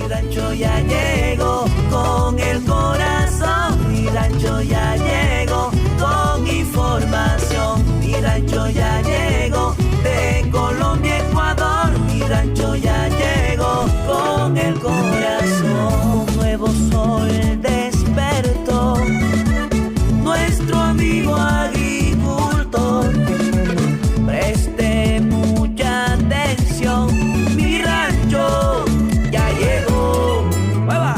rancho ya llegó con el corazón. Mi rancho ya llegó con información. Mi rancho ya llegó de Colombia, Ecuador. Mi rancho ya llegó con el corazón. Un nuevo sol despertó nuestro amigo agricultor. Preste mucha atención, mi rancho ya llegó. ¡Mueva!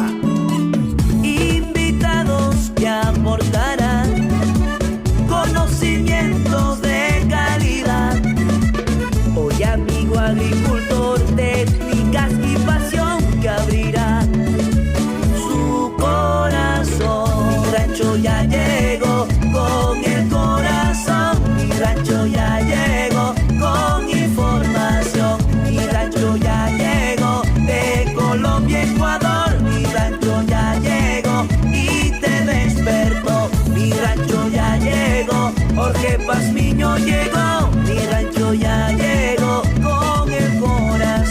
Invitados que aportarán conocimientos de calidad. Hoy amigo agricultor, técnicas y pasión que abrirá su corazón. Mi rancho ya llegó con el corazón. Mi rancho ya llegó con información. Mi rancho ya llegó de Colombia, Ecuador. Mi rancho ya llegó y te despertó. Mi rancho ya llegó, Jorge Pazmiño llegó. Mi rancho ya llegó con el corazón.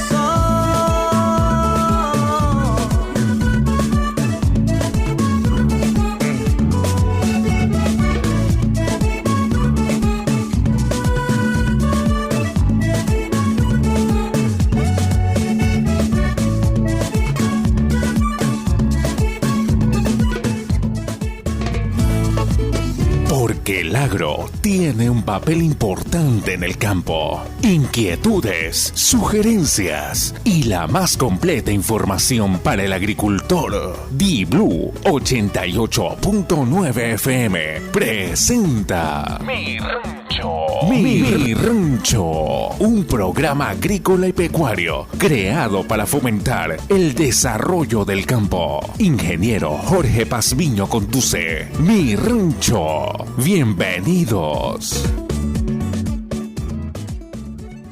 Porque el agro tiene un papel importante en el campo. Inquietudes, sugerencias y la más completa información para el agricultor. Di-Blue 88.9 FM presenta Mi Rancho, un programa agrícola y pecuario creado para fomentar el desarrollo del campo. Ingeniero Jorge Pazmiño conduce Mi Rancho. Bienvenidos.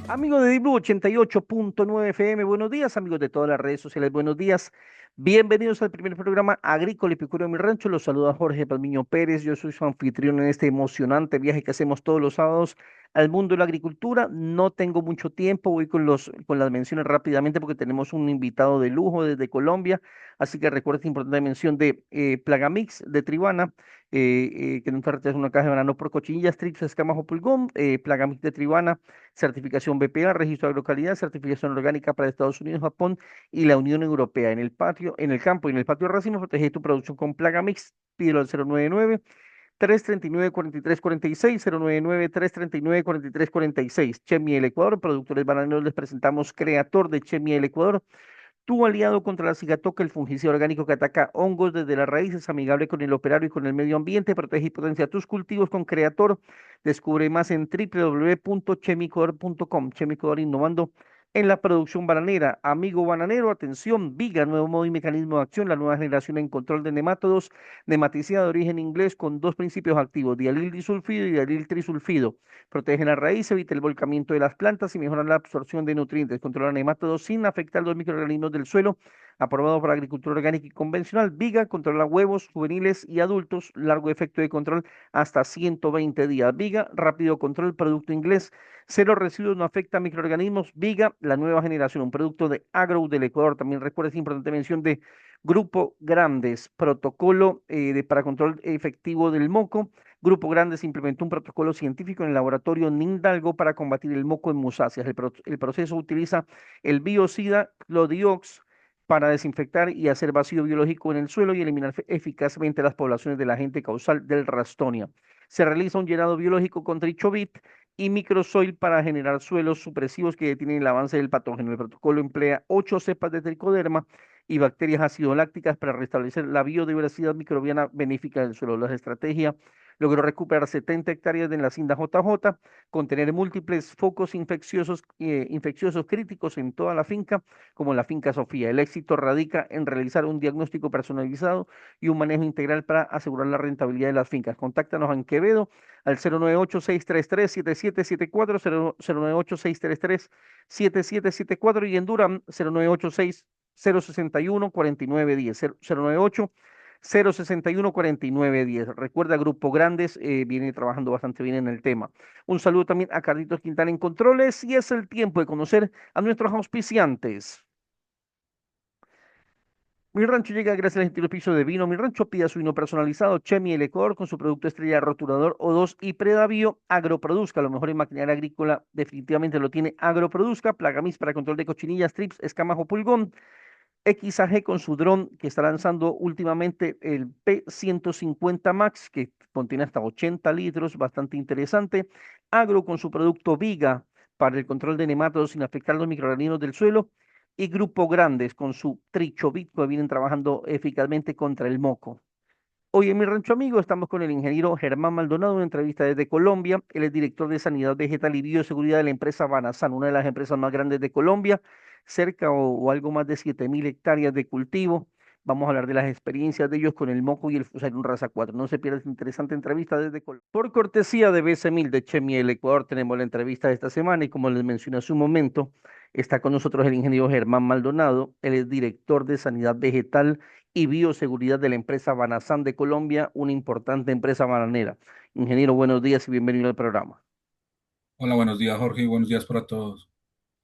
Amigos de Diblu 88.9 FM, buenos días, amigos de todas las redes sociales, buenos días. Bienvenidos al primer programa agrícola y pecuario de Mi Rancho. Los saluda Jorge Palmiño Pérez. Yo soy su anfitrión en este emocionante viaje que hacemos todos los sábados al mundo de la agricultura. No tengo mucho tiempo, voy con las menciones rápidamente porque tenemos un invitado de lujo desde Colombia. Así que recuerda esta importante mención de Plagamix de Tribana, que nos es una caja de banano por cochinillas, trips, escamas o pulgón. Plagamix de Tribana, certificación BPA, registro de agrocalidad, certificación orgánica para Estados Unidos, Japón y la Unión Europea. En el patio, en el campo y en el patio de racimos, protege tu producción con Plagamix. Pídelo al 099 339 4346, 099 339 4346. Chemiel Ecuador, productores bananeros, les presentamos Creator de Chemiel Ecuador, tu aliado contra la cigatoca, el fungicida orgánico que ataca hongos desde las raíces, amigable con el operario y con el medio ambiente. Protege y potencia tus cultivos con Creator. Descubre más en www.chemicoor.com. Chemicoor, innovando en la producción bananera. Amigo bananero, atención, Viga, nuevo modo y mecanismo de acción, la nueva generación en control de nemátodos, nematicida de origen inglés con dos principios activos, dialil disulfido y dialil trisulfido. Protege la raíz, evita el volcamiento de las plantas y mejora la absorción de nutrientes. Controla nemátodos sin afectar los microorganismos del suelo. Aprobado para agricultura orgánica y convencional. Viga controla huevos juveniles y adultos. Largo efecto de control hasta 120 días. Viga, rápido control, producto inglés. Cero residuos, no afecta a microorganismos. Viga, la nueva generación, un producto de Agro del Ecuador. También recuerda esa importante mención de Grupo Grandes, protocolo para control efectivo del moco. Grupo Grandes implementó un protocolo científico en el laboratorio Nindalgo para combatir el moco en musáceas. El proceso utiliza el biocida Clodiox para desinfectar y hacer vacío biológico en el suelo y eliminar eficazmente las poblaciones del agente causal del Rastonia. Se realiza un llenado biológico con Trichovit y Microsoil para generar suelos supresivos que detienen el avance del patógeno. El protocolo emplea 8 cepas de tricoderma y bacterias acidolácticas para restablecer la biodiversidad microbiana benéfica del suelo. La estrategia logró recuperar 70 hectáreas de la Hacienda JJ, contener múltiples focos infecciosos críticos en toda la finca, como la finca Sofía. El éxito radica en realizar un diagnóstico personalizado y un manejo integral para asegurar la rentabilidad de las fincas. Contáctanos en Quevedo al 098-633-7774, 098-633-7774 y en Durham 098-6061-4910, 098 061-4910. Recuerda, Grupo Grandes viene trabajando bastante bien en el tema. Un saludo también a Carlitos Quintana en controles y es el tiempo de conocer a nuestros auspiciantes. Mi rancho llega gracias al gentil oficio de vino. Mi rancho pida su vino personalizado. Chemi el Ecuador con su producto estrella rotulador O2 y Predavío. Agroproduzca, lo mejor en maquinaria agrícola definitivamente lo tiene Agroproduzca. Plagamis para control de cochinillas, trips, escamas o pulgón. XAG con su dron que está lanzando últimamente el P150 Max, que contiene hasta 80 litros, bastante interesante. Agro con su producto Viga para el control de nematodos sin afectar los microorganismos del suelo. Y Grupo Grandes con su Trichovit, que vienen trabajando eficazmente contra el moco. Hoy en mi rancho amigo estamos con el ingeniero Germán Maldonado, una entrevista desde Colombia. Él es director de Sanidad Vegetal y Bioseguridad de la empresa Banazán, una de las empresas más grandes de Colombia, cerca o algo más de 7.000 hectáreas de cultivo. Vamos a hablar de las experiencias de ellos con el moco y el Fusarium raza 4. No se pierda esta interesante entrevista desde Colombia. Por cortesía de BC1000 de Chemiel Ecuador, tenemos la entrevista de esta semana y como les mencioné hace un momento, está con nosotros el ingeniero Germán Maldonado. Él es director de Sanidad Vegetal y bioseguridad de la empresa Banazán de Colombia, una importante empresa bananera. Ingeniero, buenos días y bienvenido al programa. Hola, buenos días, Jorge, y buenos días para todos.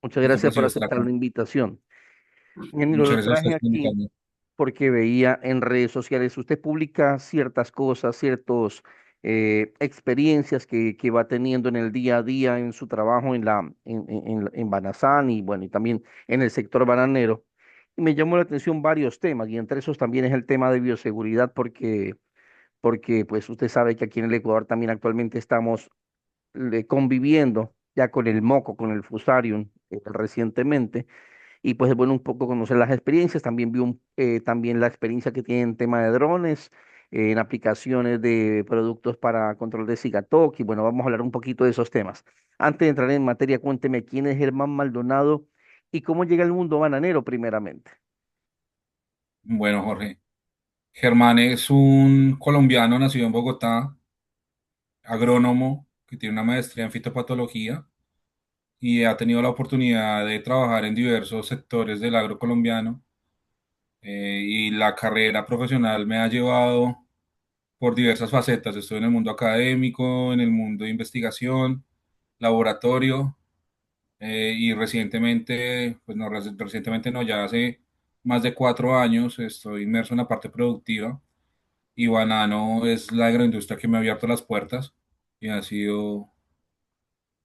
Muchas Es un gracias por placer estar aceptar acá. la invitación. Ingeniero, Muchas lo gracias a traje ustedes por aquí invitarme. porque veía en redes sociales, usted publica ciertas cosas, ciertas experiencias que va teniendo en el día a día en su trabajo en Banazán y bueno, y también en el sector bananero. Y me llamó la atención varios temas, y entre esos también es el tema de bioseguridad, porque pues usted sabe que aquí en el Ecuador también actualmente estamos conviviendo ya con el moco, con el fusarium recientemente, y pues es bueno un poco conocer las experiencias, también vi también la experiencia que tiene en tema de drones, en aplicaciones de productos para control de Sigatoki, y bueno, vamos a hablar un poquito de esos temas. Antes de entrar en materia, cuénteme quién es Germán Maldonado y cómo llega al mundo bananero primeramente. Bueno, Jorge, Germán es un colombiano nacido en Bogotá, agrónomo que tiene una maestría en fitopatología y ha tenido la oportunidad de trabajar en diversos sectores del agro colombiano. Y la carrera profesional me ha llevado por diversas facetas. Estoy en el mundo académico, en el mundo de investigación, laboratorio. Y recientemente, pues no, recientemente no, ya hace más de 4 años estoy inmerso en la parte productiva y Banano es la agroindustria que me ha abierto las puertas y ha sido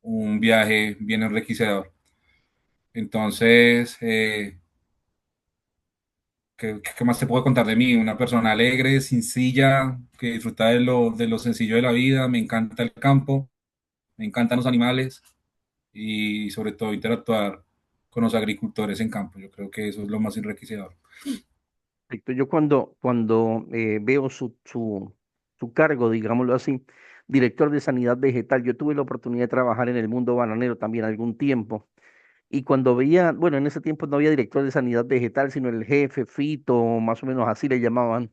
un viaje bien enriquecedor. Entonces, ¿qué más te puedo contar de mí? Una persona alegre, sencilla, que disfruta de lo sencillo de la vida, me encanta el campo, me encantan los animales y sobre todo interactuar con los agricultores en campo. Yo creo que eso es lo más enriquecedor. Perfecto. Yo cuando veo su cargo, digámoslo así, director de sanidad vegetal, yo tuve la oportunidad de trabajar en el mundo bananero también algún tiempo. Y cuando veía, bueno, en ese tiempo no había director de sanidad vegetal, sino el jefe, Fito, más o menos así le llamaban.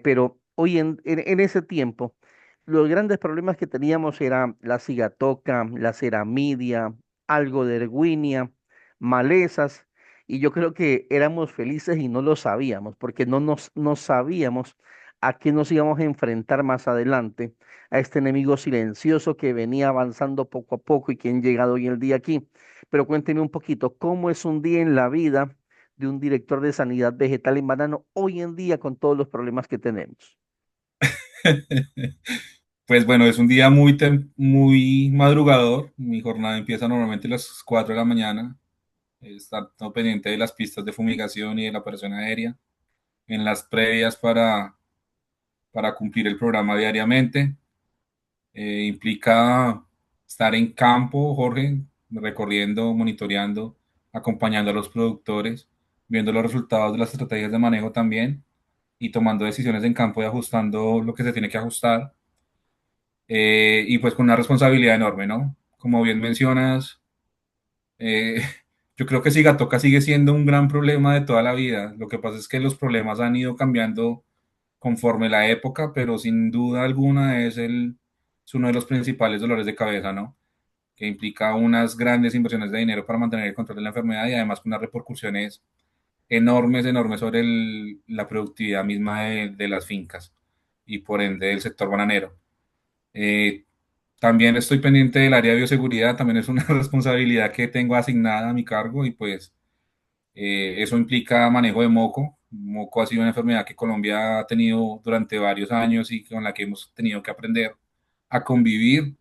Pero hoy en ese tiempo, los grandes problemas que teníamos eran la cigatoca, la ceramidia, algo de erwinia, malezas, y yo creo que éramos felices y no lo sabíamos, porque no sabíamos a qué nos íbamos a enfrentar más adelante, a este enemigo silencioso que venía avanzando poco a poco y que han llegado hoy en día aquí. Pero cuénteme un poquito, ¿cómo es un día en la vida de un director de sanidad vegetal en banano hoy en día con todos los problemas que tenemos? Pues bueno, es un día muy madrugador. Mi jornada empieza normalmente a las 4 de la mañana. Estar todo pendiente de las pistas de fumigación y de la operación aérea. En las previas para cumplir el programa diariamente. Implica estar en campo, Jorge, recorriendo, monitoreando, acompañando a los productores, viendo los resultados de las estrategias de manejo también y tomando decisiones en campo y ajustando lo que se tiene que ajustar. Y pues con una responsabilidad enorme, ¿no? Como bien mencionas, eh, yo creo que Sigatoca sigue siendo un gran problema de toda la vida. Lo que pasa es que los problemas han ido cambiando conforme la época, pero sin duda alguna es uno de los principales dolores de cabeza, ¿no? Que implica unas grandes inversiones de dinero para mantener el control de la enfermedad y además con unas repercusiones enormes, enormes sobre la productividad misma de las fincas y por ende del sector bananero. Eh, También estoy pendiente del área de bioseguridad, también es una responsabilidad que tengo asignada a mi cargo y pues eso implica manejo de moco, Moco ha sido una enfermedad que Colombia ha tenido durante varios años y con la que hemos tenido que aprender a convivir.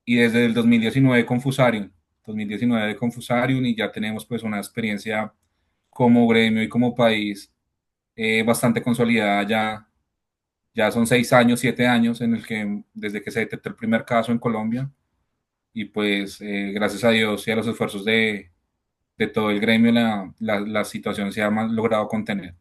Y desde el 2019 con Fusarium, y ya tenemos pues una experiencia como gremio y como país bastante consolidada ya. Ya son 6 años, 7 años desde que se detectó el primer caso en Colombia, y pues gracias a Dios y a los esfuerzos de todo el gremio la situación se ha logrado contener.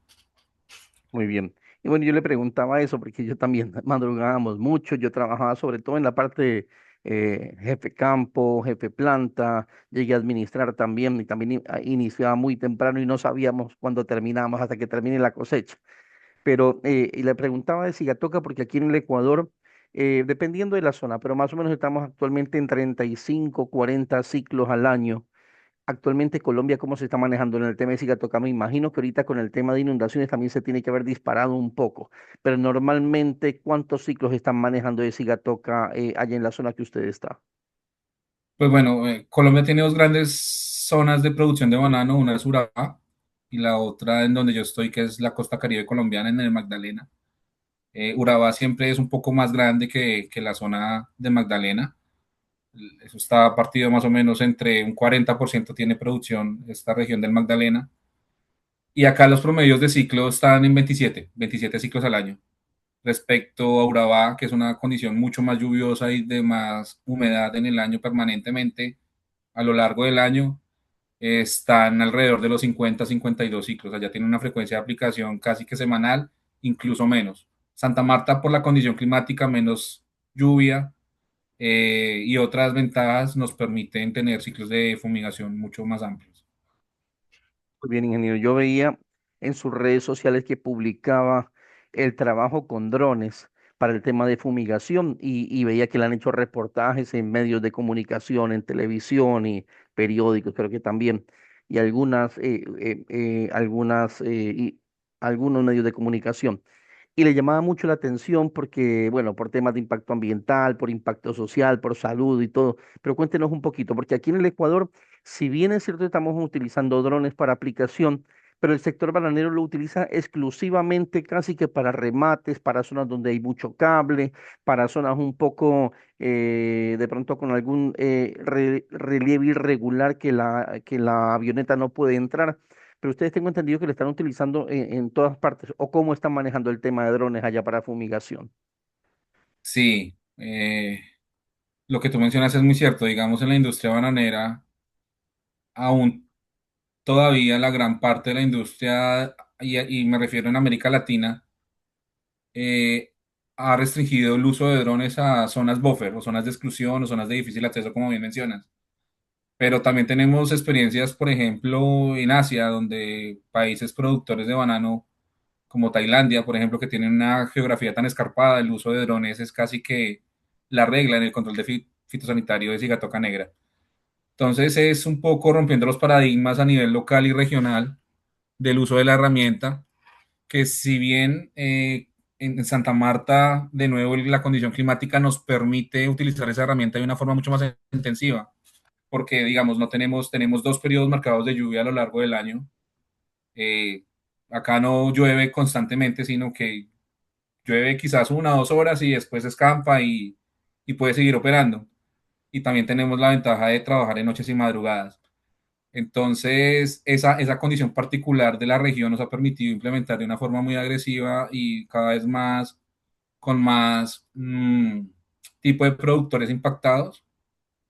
Muy bien. Y bueno, yo le preguntaba eso porque yo también madrugábamos mucho, yo trabajaba sobre todo en la parte jefe campo, jefe planta, llegué a administrar también y también iniciaba muy temprano y no sabíamos cuándo terminábamos hasta que termine la cosecha. Pero y le preguntaba de Sigatoca porque aquí en el Ecuador, dependiendo de la zona, pero más o menos estamos actualmente en 35, 40 ciclos al año. Actualmente Colombia, ¿cómo se está manejando en el tema de Sigatoca? Me imagino que ahorita con el tema de inundaciones también se tiene que haber disparado un poco, pero normalmente, ¿cuántos ciclos están manejando de Sigatoca allá en la zona que usted está? Pues bueno, Colombia tiene dos grandes zonas de producción de banano, una es Urabá y la otra en donde yo estoy, que es la costa caribe colombiana, en el Magdalena. Urabá siempre es un poco más grande que la zona de Magdalena. Eso está partido más o menos entre un 40% tiene producción esta región del Magdalena. Y acá los promedios de ciclo están en 27 ciclos al año. Respecto a Urabá, que es una condición mucho más lluviosa y de más humedad en el año permanentemente, a lo largo del año, están alrededor de los 50-52 ciclos. Allá tiene una frecuencia de aplicación casi que semanal, incluso menos. Santa Marta, por la condición climática, menos lluvia y otras ventajas, nos permiten tener ciclos de fumigación mucho más amplios. Muy bien, ingeniero. Yo veía en sus redes sociales que publicaba el trabajo con drones para el tema de fumigación y veía que le han hecho reportajes en medios de comunicación, en televisión y periódicos, creo que también, y algunos medios de comunicación. Y le llamaba mucho la atención porque, bueno, por temas de impacto ambiental, por impacto social, por salud y todo. Pero cuéntenos un poquito, porque aquí en el Ecuador, si bien es cierto, estamos utilizando drones para aplicación, pero el sector bananero lo utiliza exclusivamente casi que para remates, para zonas donde hay mucho cable, para zonas un poco de pronto con algún relieve irregular que la avioneta no puede entrar. Pero ustedes tengo entendido que lo están utilizando en todas partes, o cómo están manejando el tema de drones allá para fumigación. Sí, lo que tú mencionas es muy cierto. Digamos, en la industria bananera, aún todavía la gran parte de la industria, y me refiero en América Latina, eh, ha restringido el uso de drones a zonas buffer o zonas de exclusión o zonas de difícil acceso, como bien mencionas. Pero también tenemos experiencias, por ejemplo, en Asia, donde países productores de banano, como Tailandia, por ejemplo, que tienen una geografía tan escarpada, el uso de drones es casi que la regla en el control de fitosanitario de cigatoca negra. Entonces es un poco rompiendo los paradigmas a nivel local y regional del uso de la herramienta, que si bien en Santa Marta, de nuevo, la condición climática nos permite utilizar esa herramienta de una forma mucho más intensiva, porque, digamos, no tenemos 2 periodos marcados de lluvia a lo largo del año. Eh, Acá no llueve constantemente, sino que llueve quizás 1 o 2 horas y después escampa y puede seguir operando. Y también tenemos la ventaja de trabajar en noches y madrugadas. Entonces, esa condición particular de la región nos ha permitido implementar de una forma muy agresiva y cada vez más, con más tipo de productores impactados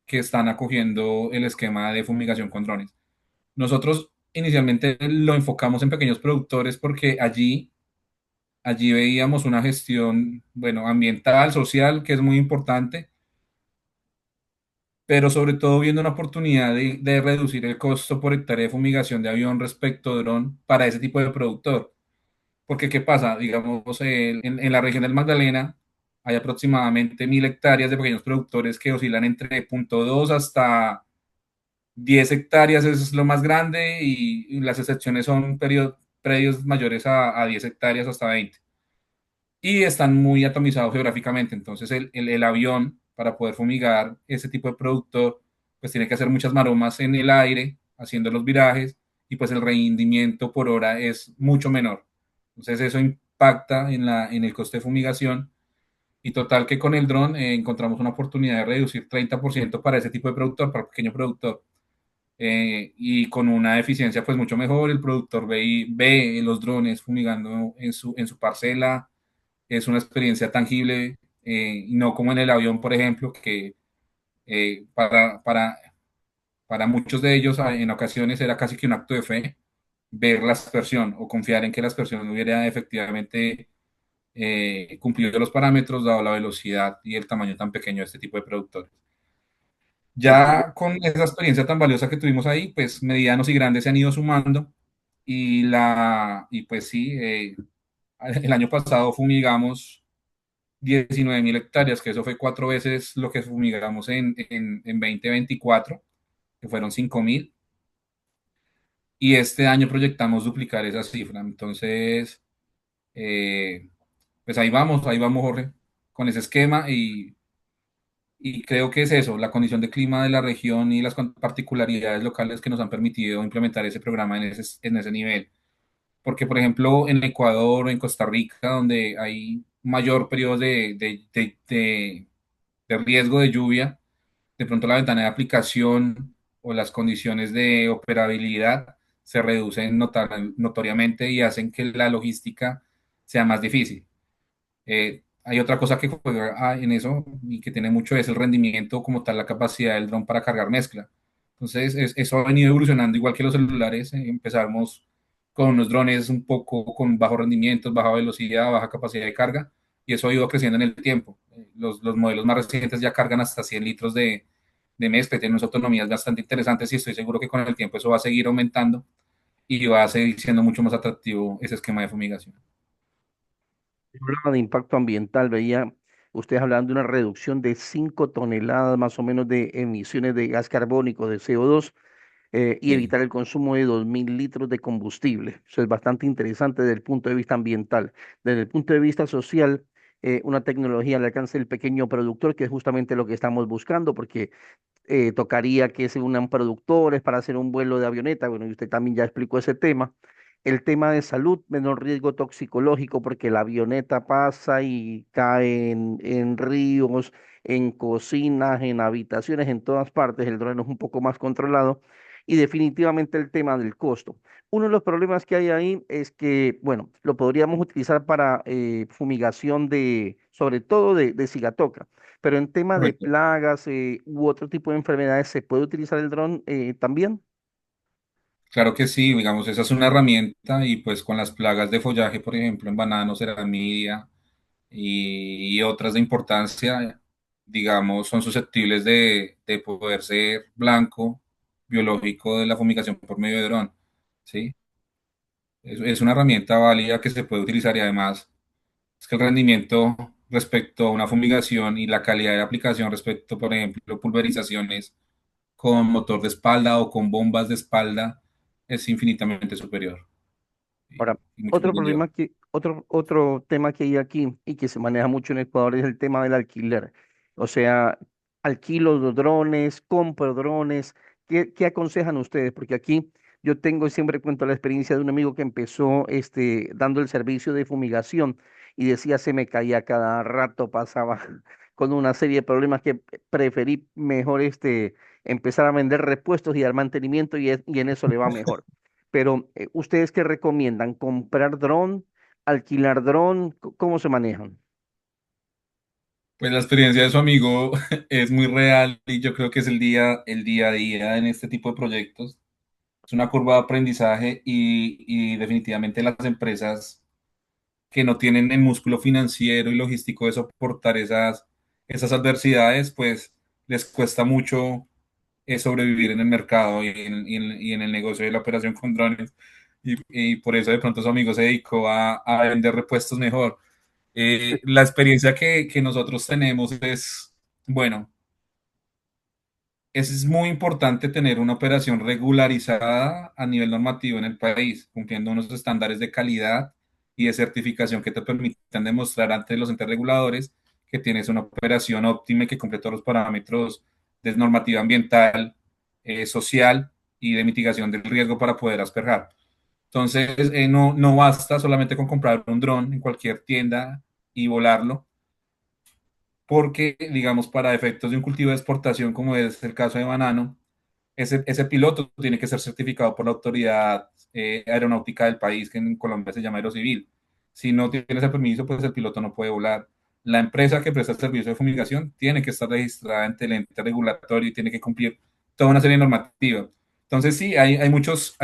que están acogiendo el esquema de fumigación con drones. Nosotros inicialmente lo enfocamos en pequeños productores porque allí veíamos una gestión, bueno, ambiental, social, que es muy importante, pero sobre todo viendo una oportunidad de reducir el costo por hectárea de fumigación de avión respecto a dron para ese tipo de productor. Porque, ¿qué pasa? Digamos, en la región del Magdalena hay aproximadamente 1.000 hectáreas de pequeños productores que oscilan entre 0,2 hasta 10 hectáreas, es lo más grande, y las excepciones son predios mayores a 10 hectáreas hasta 20. Y están muy atomizados geográficamente. Entonces el avión, para poder fumigar ese tipo de producto, pues tiene que hacer muchas maromas en el aire, haciendo los virajes, y pues el rendimiento por hora es mucho menor. Entonces eso impacta en el coste de fumigación y total que con el dron encontramos una oportunidad de reducir 30% para ese tipo de productor, para el pequeño productor. Y con una eficiencia pues mucho mejor, el productor ve los drones fumigando en su parcela, es una experiencia tangible, y no como en el avión, por ejemplo, que eh, para, para, para muchos de ellos en ocasiones era casi que un acto de fe ver la aspersión o confiar en que la aspersión hubiera efectivamente cumplido los parámetros dado la velocidad y el tamaño tan pequeño de este tipo de productores. Entiendo. Ya con esa experiencia tan valiosa que tuvimos ahí, pues medianos y grandes se han ido sumando y pues sí, el año pasado fumigamos 19.000 hectáreas, que eso fue 4 veces lo que fumigamos en 2024, que fueron 5.000, y este año proyectamos duplicar esa cifra. Entonces, eh, pues ahí vamos, Jorge, con ese esquema y creo que es eso, la condición de clima de la región y las particularidades locales que nos han permitido implementar ese programa en ese nivel. Porque, por ejemplo, en Ecuador o en Costa Rica, donde hay mayor periodo de riesgo de lluvia, de pronto la ventana de aplicación o las condiciones de operabilidad se reducen notoriamente y hacen que la logística sea más difícil. Hay otra cosa que juega en eso y que tiene mucho es el rendimiento como tal, la capacidad del dron para cargar mezcla. Entonces, eso ha venido evolucionando igual que los celulares. Empezamos con unos drones un poco con bajo rendimiento, baja velocidad, baja capacidad de carga, y eso ha ido creciendo en el tiempo. Los modelos más recientes ya cargan hasta 100 litros de mezcla y tienen unas autonomías bastante interesantes y estoy seguro que con el tiempo eso va a seguir aumentando y va a seguir siendo mucho más atractivo ese esquema de fumigación. El programa de impacto ambiental, veía ustedes hablando de una reducción de 5 toneladas más o menos de emisiones de gas carbónico, de CO2, y Sí, evitar el consumo de 2.000 litros de combustible. Eso es bastante interesante desde el punto de vista ambiental. Desde el punto de vista social, una tecnología al alcance del pequeño productor, que es justamente lo que estamos buscando, porque tocaría que se unan productores para hacer un vuelo de avioneta. Bueno, y usted también ya explicó ese tema. El tema de salud, menor riesgo toxicológico, porque la avioneta pasa y cae en ríos, en cocinas, en habitaciones, en todas partes. El dron es un poco más controlado. Y definitivamente el tema del costo. Uno de los problemas que hay ahí es que, bueno, lo podríamos utilizar para fumigación de, sobre todo de cigatoca, pero en tema de correcto. plagas u otro tipo de enfermedades, ¿se puede utilizar el dron también? Claro que sí, digamos, esa es una herramienta y pues con las plagas de follaje, por ejemplo, en bananos, ceramidia y otras de importancia, digamos, son susceptibles de poder ser blanco biológico de la fumigación por medio de dron, ¿sí? Es una herramienta válida que se puede utilizar y además es que el rendimiento respecto a una fumigación y la calidad de aplicación respecto, por ejemplo, pulverizaciones con motor de espalda o con bombas de espalda es infinitamente superior Ahora, y mucho más otro rendidor. problema otro tema que hay aquí y que se maneja mucho en Ecuador es el tema del alquiler. O sea, alquilo los drones, compro drones. ¿Qué aconsejan ustedes? Porque aquí yo tengo, siempre cuento la experiencia de un amigo que empezó dando el servicio de fumigación y decía se me caía cada rato, pasaba con una serie de problemas que preferí mejor empezar a vender repuestos y dar mantenimiento y en eso le va mejor. Pero, ¿ustedes qué recomiendan? ¿Comprar dron? ¿Alquilar dron? ¿Cómo se manejan? Pues la experiencia de su amigo es muy real y yo creo que es el día a día en este tipo de proyectos. Es una curva de aprendizaje y definitivamente las empresas que no tienen el músculo financiero y logístico de soportar esas adversidades, pues les cuesta mucho sobrevivir en el mercado y en el negocio de la operación con drones. Y por eso de pronto su amigo se dedicó a vender repuestos mejor. La experiencia que nosotros tenemos es, bueno, es muy importante tener una operación regularizada a nivel normativo en el país, cumpliendo unos estándares de calidad y de certificación que te permitan demostrar ante los entes reguladores que tienes una operación óptima y que cumple todos los parámetros de normativa ambiental, social y de mitigación del riesgo para poder asperjar. Entonces, no basta solamente con comprar un dron en cualquier tienda y volarlo, porque, digamos, para efectos de un cultivo de exportación, como es el caso de banano, ese piloto tiene que ser certificado por la autoridad aeronáutica del país, que en Colombia se llama Aerocivil. Si no tiene ese permiso, pues el piloto no puede volar. La empresa que presta el servicio de fumigación tiene que estar registrada ante el ente regulatorio y tiene que cumplir toda una serie de normativas. Entonces, sí, hay muchos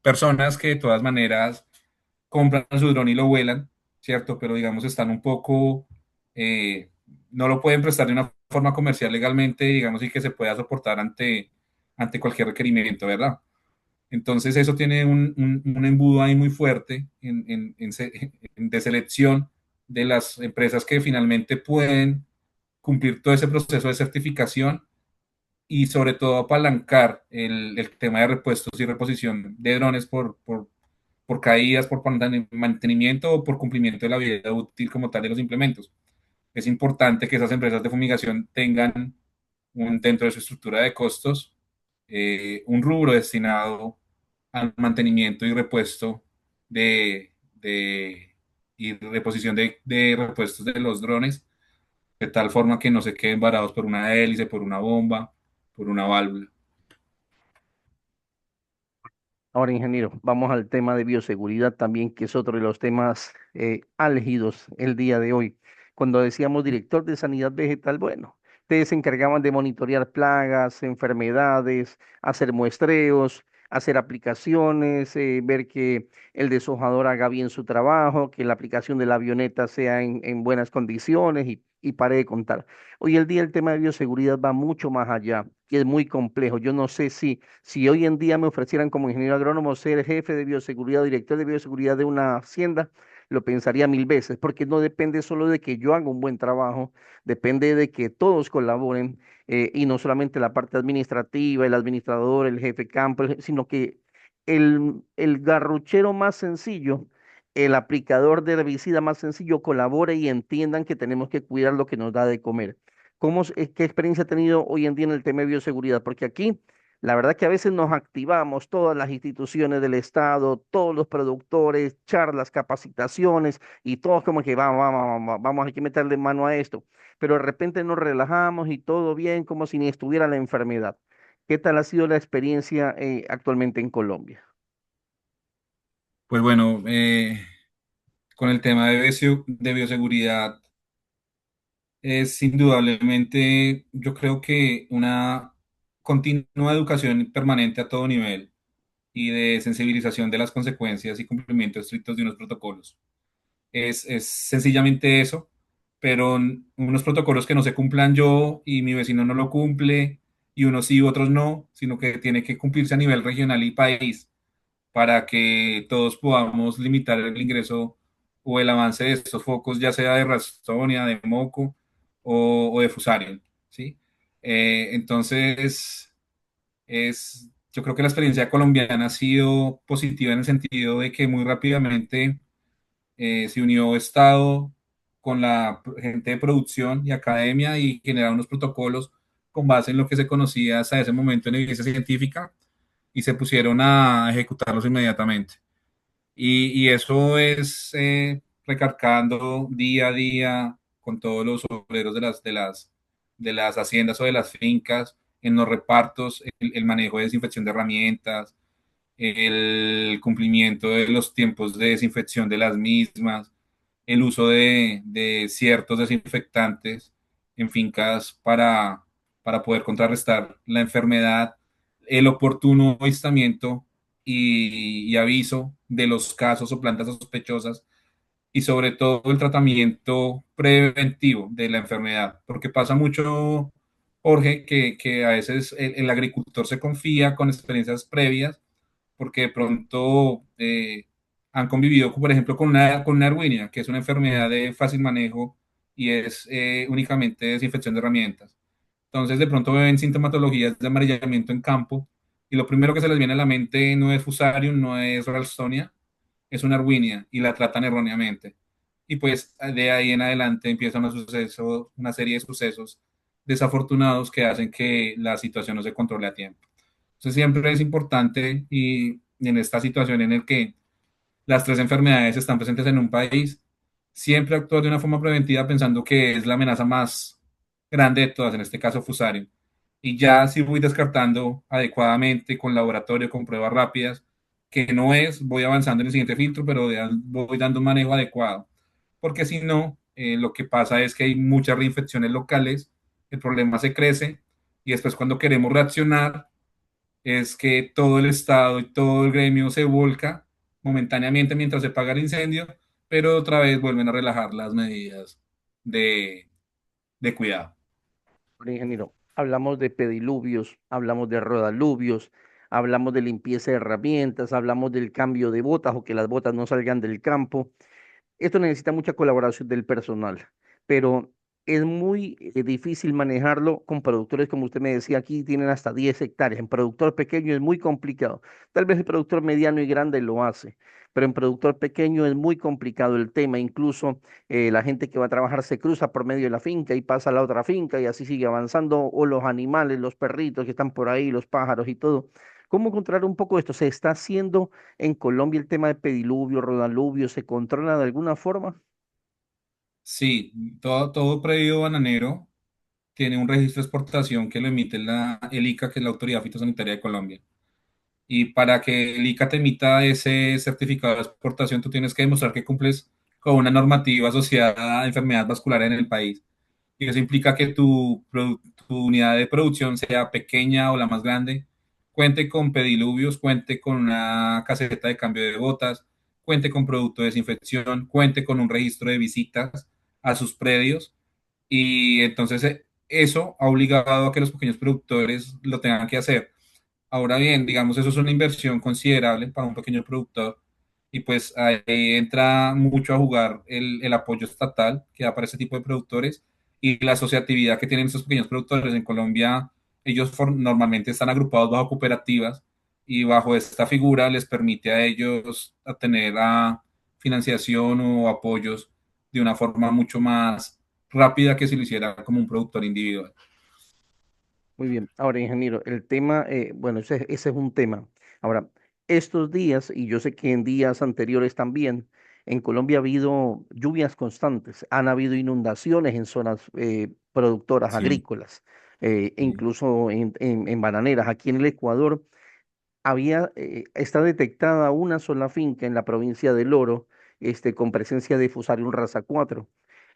personas que de todas maneras compran su dron y lo vuelan, ¿cierto? Pero digamos están un poco, eh, no lo pueden prestar de una forma comercial legalmente, digamos, y que se pueda soportar ante cualquier requerimiento, ¿verdad? Entonces eso tiene un embudo ahí muy fuerte de selección de las empresas que finalmente pueden cumplir todo ese proceso de certificación y sobre todo apalancar el tema de repuestos y reposición de drones por caídas, por mantenimiento o por cumplimiento de la vida útil como tal de los implementos. Es importante que esas empresas de fumigación tengan dentro de su estructura de costos un rubro destinado al mantenimiento y repuesto y reposición de repuestos de los drones, de tal forma que no se queden varados por una hélice, por una bomba, por una válvula. Ahora, ingeniero, vamos al tema de bioseguridad también, que es otro de los temas álgidos el día de hoy. Cuando decíamos director de sanidad vegetal, bueno, ustedes se encargaban de monitorear plagas, enfermedades, hacer muestreos, hacer aplicaciones, ver que el deshojador haga bien su trabajo, que la aplicación de la avioneta sea en buenas condiciones y pare de contar. Hoy el día el tema de bioseguridad va mucho más allá y es muy complejo. Yo no sé si hoy en día me ofrecieran como ingeniero agrónomo ser jefe de bioseguridad o director de bioseguridad de una hacienda, lo pensaría mil veces, porque no depende solo de que yo haga un buen trabajo, depende de que todos colaboren y no solamente la parte administrativa, el administrador, el jefe de campo, sino que el garruchero más sencillo, el aplicador de herbicida más sencillo colabore y entiendan que tenemos que cuidar lo que nos da de comer. ¿Qué experiencia ha tenido hoy en día en el tema de bioseguridad? Porque aquí la verdad que a veces nos activamos todas las instituciones del Estado, todos los productores, charlas, capacitaciones y todos como que vamos, hay que meterle mano a esto. Pero de repente nos relajamos y todo bien como si ni estuviera la enfermedad. ¿Qué tal ha sido la experiencia actualmente en Colombia? Pues bueno, con el tema de bioseguridad, es indudablemente, yo creo que una continua educación permanente a todo nivel y de sensibilización de las consecuencias y cumplimiento estrictos de unos protocolos. Es sencillamente eso, pero unos protocolos que no se cumplan yo y mi vecino no lo cumple, y unos sí y otros no, sino que tiene que cumplirse a nivel regional y país para que todos podamos limitar el ingreso o el avance de estos focos, ya sea de Ralstonia, de moco o de fusarium, ¿sí? Entonces, yo creo que la experiencia colombiana ha sido positiva en el sentido de que muy rápidamente se unió Estado con la gente de producción y academia y generaron unos protocolos con base en lo que se conocía hasta ese momento en evidencia científica y se pusieron a ejecutarlos inmediatamente. Y eso es recargando día a día con todos los obreros de las haciendas o de las fincas, en los repartos, el manejo de desinfección de herramientas, el cumplimiento de los tiempos de desinfección de las mismas, el uso de ciertos desinfectantes en fincas para poder contrarrestar la enfermedad, el oportuno aislamiento y aviso de los casos o plantas sospechosas y sobre todo el tratamiento preventivo de la enfermedad, porque pasa mucho, Jorge, que a veces el agricultor se confía con experiencias previas porque de pronto han convivido, por ejemplo, con una arwínia, que es una enfermedad de fácil manejo y es únicamente desinfección de herramientas. Entonces, de pronto ven sintomatologías de amarillamiento en campo y lo primero que se les viene a la mente no es Fusarium, no es Ralstonia, es una arwínia y la tratan erróneamente. Y pues de ahí en adelante empieza una serie de sucesos desafortunados que hacen que la situación no se controle a tiempo. Entonces siempre es importante y en esta situación en el que las tres enfermedades están presentes en un país, siempre actuar de una forma preventiva pensando que es la amenaza más grande de todas, en este caso Fusarium. Y ya si voy descartando adecuadamente con laboratorio, con pruebas rápidas, que no es, voy avanzando en el siguiente filtro, pero ya voy dando un manejo adecuado. Porque si no, lo que pasa es que hay muchas reinfecciones locales, el problema se crece y después cuando queremos reaccionar es que todo el Estado y todo el gremio se volca momentáneamente mientras se apaga el incendio, pero otra vez vuelven a relajar las medidas de, de cuidado. Bueno, ingeniero, hablamos de pediluvios, hablamos de rodaluvios, hablamos de limpieza de herramientas, hablamos del cambio de botas o que las botas no salgan del campo. Esto necesita mucha colaboración del personal, pero es muy difícil manejarlo con productores, como usted me decía, aquí tienen hasta 10 hectáreas. En productor pequeño es muy complicado. Tal vez el productor mediano y grande lo hace, pero en productor pequeño es muy complicado el tema. Incluso la gente que va a trabajar se cruza por medio de la finca y pasa a la otra finca y así sigue avanzando, o los animales, los perritos que están por ahí, los pájaros y todo. ¿Cómo controlar un poco esto? ¿Se está haciendo en Colombia el tema de pediluvio, rodaluvio, se controla de alguna forma? Sí, todo predio bananero tiene un registro de exportación que lo emite el ICA, que es la Autoridad Fitosanitaria de Colombia. Y para que el ICA te emita ese certificado de exportación, tú tienes que demostrar que cumples con una normativa asociada a enfermedad vascular en el país. Y eso implica que tu unidad de producción, sea pequeña o la más grande, cuente con pediluvios, cuente con una caseta de cambio de botas, cuente con producto de desinfección, cuente con un registro de visitas a sus predios. Y entonces eso ha obligado a que los pequeños productores lo tengan que hacer. Ahora bien, digamos, eso es una inversión considerable para un pequeño productor y pues ahí entra mucho a jugar el apoyo estatal que da para ese tipo de productores y la asociatividad que tienen estos pequeños productores. En Colombia, ellos normalmente están agrupados bajo cooperativas y bajo esta figura les permite a ellos a tener financiación o apoyos de una forma mucho más rápida que si lo hiciera como un productor individual. Muy bien. Ahora, ingeniero, el tema, bueno, ese es un tema. Ahora, estos días, y yo sé que en días anteriores también, en Colombia ha habido lluvias constantes, han habido inundaciones en zonas productoras Sí, agrícolas, sí, incluso en bananeras. Aquí en el Ecuador está detectada una sola finca en la provincia del Oro, con presencia de Fusarium raza 4.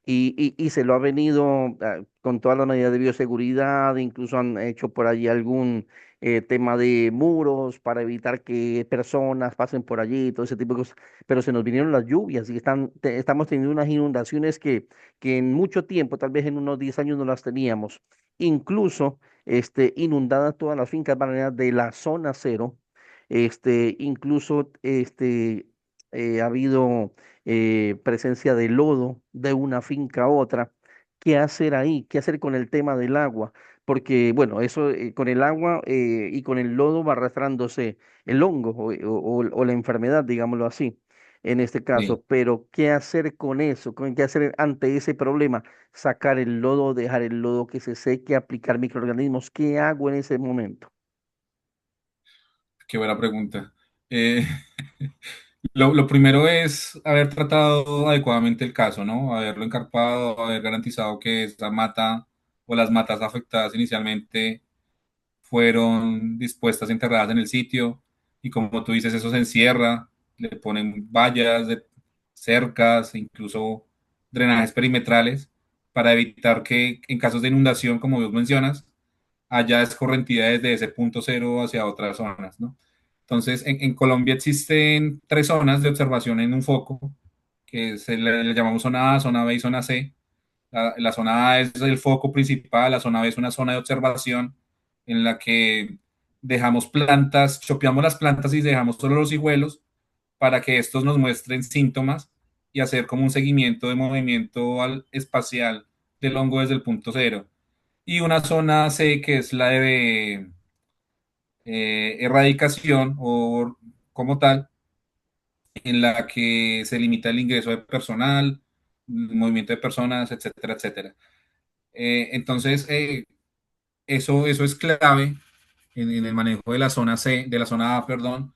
Y se lo ha venido con toda la medida de bioseguridad, incluso han hecho por allí algún tema de muros para evitar que personas pasen por allí, todo ese tipo de cosas. Pero se nos vinieron las lluvias y estamos teniendo unas inundaciones que en mucho tiempo, tal vez en unos 10 años, no las teníamos. Incluso inundadas todas las fincas bananeras de la zona cero. Incluso ha habido presencia de lodo de una finca a otra. ¿Qué hacer ahí? ¿Qué hacer con el tema del agua? Porque, bueno, eso con el agua y con el lodo va arrastrándose el hongo o la enfermedad, digámoslo así, en este sí. caso. Pero, ¿qué hacer con eso? ¿Qué hacer ante ese problema? Sacar el lodo, dejar el lodo que se seque, aplicar microorganismos. ¿Qué hago en ese momento? Qué buena pregunta. Eh, lo primero es haber tratado adecuadamente el caso, ¿no? Haberlo encarpado, haber garantizado que esta mata o las matas afectadas inicialmente fueron dispuestas, enterradas en el sitio. Y como tú dices, eso se encierra, le ponen vallas, cercas, incluso drenajes perimetrales para evitar que en casos de inundación, como vos mencionas, haya escorrentía desde ese punto cero hacia otras zonas, ¿no? Entonces, en Colombia existen tres zonas de observación en un foco, que le llamamos zona A, zona B y zona C. La zona A es el foco principal, la zona B es una zona de observación en la que dejamos plantas, chopeamos las plantas y dejamos solo los hijuelos para que estos nos muestren síntomas y hacer como un seguimiento de movimiento espacial del hongo desde el punto cero. Y una zona C que es la de erradicación o como tal, en la que se limita el ingreso de personal, movimiento de personas, etcétera, etcétera. Entonces, eso es clave en el manejo de la zona C, de la zona A, perdón,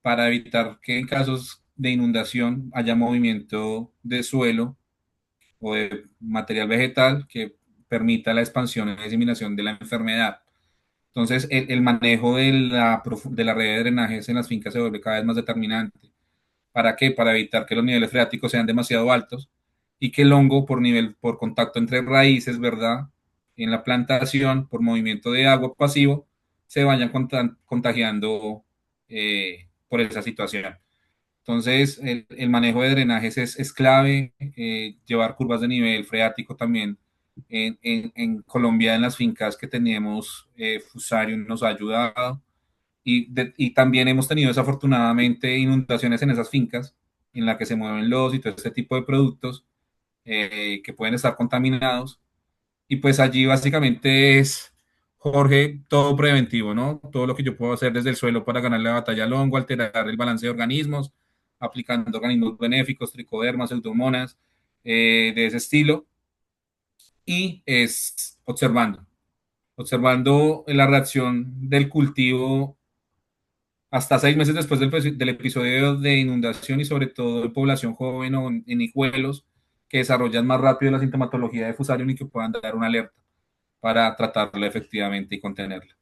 para evitar que en casos de inundación haya movimiento de suelo o de material vegetal que permita la expansión y diseminación de la enfermedad. Entonces, el manejo de la red de drenajes en las fincas se vuelve cada vez más determinante. ¿Para qué? Para evitar que los niveles freáticos sean demasiado altos y que el hongo por contacto entre raíces, ¿verdad? En la plantación, por movimiento de agua pasivo, se vayan contagiando por esa situación. Entonces, el manejo de drenajes es clave, llevar curvas de nivel freático también. En Colombia, en las fincas que teníamos, Fusarium nos ha ayudado y también hemos tenido desafortunadamente inundaciones en esas fincas en las que se mueven los y todo este tipo de productos que pueden estar contaminados. Y pues allí básicamente es, Jorge, todo preventivo, ¿no? Todo lo que yo puedo hacer desde el suelo para ganar la batalla al hongo, alterar el balance de organismos, aplicando organismos benéficos, tricodermas, pseudomonas, de ese estilo. Y es observando la reacción del cultivo hasta 6 meses después del episodio de inundación y sobre todo en población joven o en hijuelos que desarrollan más rápido la sintomatología de Fusarium y que puedan dar una alerta para tratarla efectivamente y contenerla.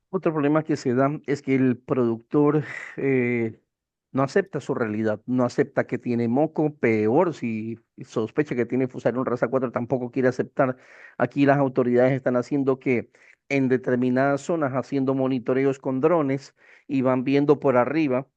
Otro problema que se da es que el productor no acepta su realidad, no acepta que tiene moco, peor si sospecha que tiene Fusarium raza 4, tampoco quiere aceptar. Aquí las autoridades están haciendo que en determinadas zonas, haciendo monitoreos con drones y van viendo por arriba,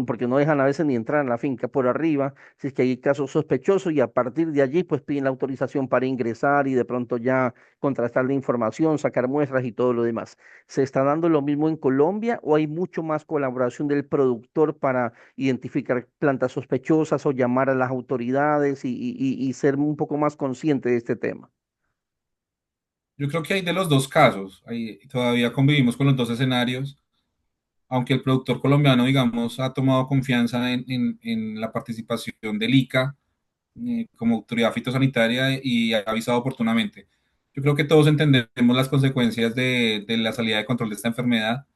porque no dejan a veces ni entrar en la finca, por arriba, si es que hay casos sospechosos y a partir de allí pues piden la autorización para ingresar y de pronto ya contrastar la información, sacar muestras y todo lo demás. ¿Se está dando lo mismo en Colombia o hay mucho más colaboración del productor para identificar plantas sospechosas o llamar a las autoridades y ser un poco más consciente de este tema? Yo creo que hay de los dos casos, todavía convivimos con los dos escenarios, aunque el productor colombiano, digamos, ha tomado confianza en la participación del ICA como autoridad fitosanitaria y ha avisado oportunamente. Yo creo que todos entendemos las consecuencias de la salida de control de esta enfermedad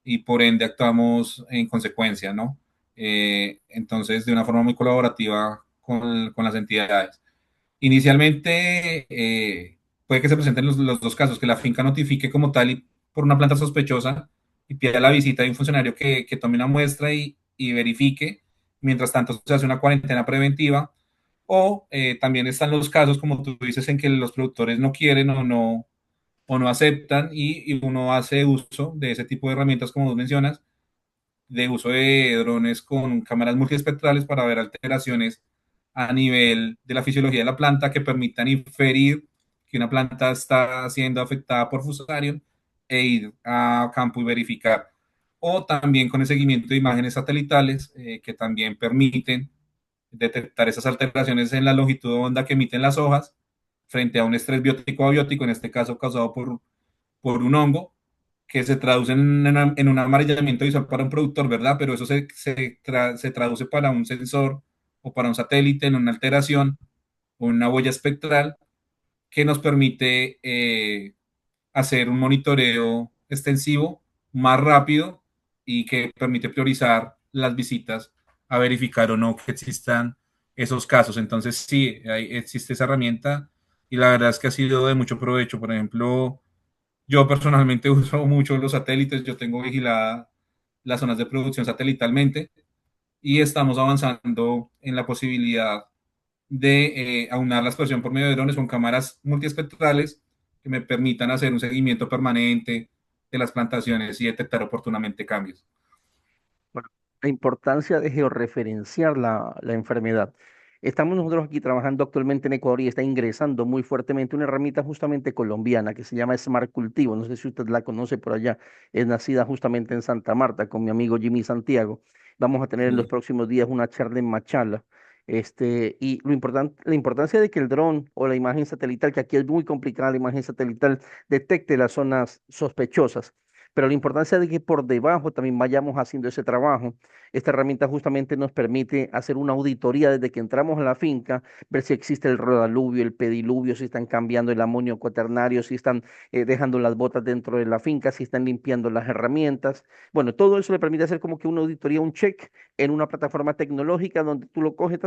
y por ende actuamos en consecuencia, ¿no? Entonces, de una forma muy colaborativa con las entidades. Inicialmente, puede que se presenten los dos casos, que la finca notifique como tal y por una planta sospechosa y pida la visita de un funcionario que tome una muestra y verifique. Mientras tanto, se hace una cuarentena preventiva. O también están los casos, como tú dices, en que los productores no quieren o no aceptan y uno hace uso de ese tipo de herramientas, como tú mencionas, de uso de drones con cámaras multiespectrales para ver alteraciones a nivel de la fisiología de la planta que permitan inferir que una planta está siendo afectada por fusarium e ir a campo y verificar. O también con el seguimiento de imágenes satelitales que también permiten detectar esas alteraciones en la longitud de onda que emiten las hojas frente a un estrés biótico abiótico, en este caso causado por un hongo, que se traduce en un amarillamiento visual para un productor, ¿verdad? Pero eso se traduce para un sensor o para un satélite en una alteración o una huella espectral que nos permite hacer un monitoreo extensivo más rápido y que permite priorizar las visitas a verificar o no que existan esos casos. Entonces, sí, existe esa herramienta y la verdad es que ha sido de mucho provecho. Por ejemplo, yo personalmente uso mucho los satélites, yo tengo vigilada las zonas de producción satelitalmente y estamos avanzando en la posibilidad de aunar la exposición por medio de drones con cámaras multiespectrales que me permitan hacer un seguimiento permanente de las plantaciones y detectar oportunamente cambios. Bueno, la importancia de georreferenciar la enfermedad. Estamos nosotros aquí trabajando actualmente en Ecuador y está ingresando muy fuertemente una herramienta justamente colombiana que se llama Smart Cultivo. No sé si usted la conoce por allá. Es nacida justamente en Santa Marta con mi amigo Jimmy Santiago. Vamos a tener en los Sí. próximos días una charla en Machala. Y la importancia de que el dron o la imagen satelital, que aquí es muy complicada la imagen satelital, detecte las zonas sospechosas pero la importancia de que por debajo también vayamos haciendo ese trabajo. Esta herramienta justamente nos permite hacer una auditoría desde que entramos a la finca, ver si existe el rodaluvio, el pediluvio, si están cambiando el amonio cuaternario, si están dejando las botas dentro de la finca, si están limpiando las herramientas. Bueno, todo eso le permite hacer como que una auditoría, un check en una plataforma tecnológica donde tú lo coges,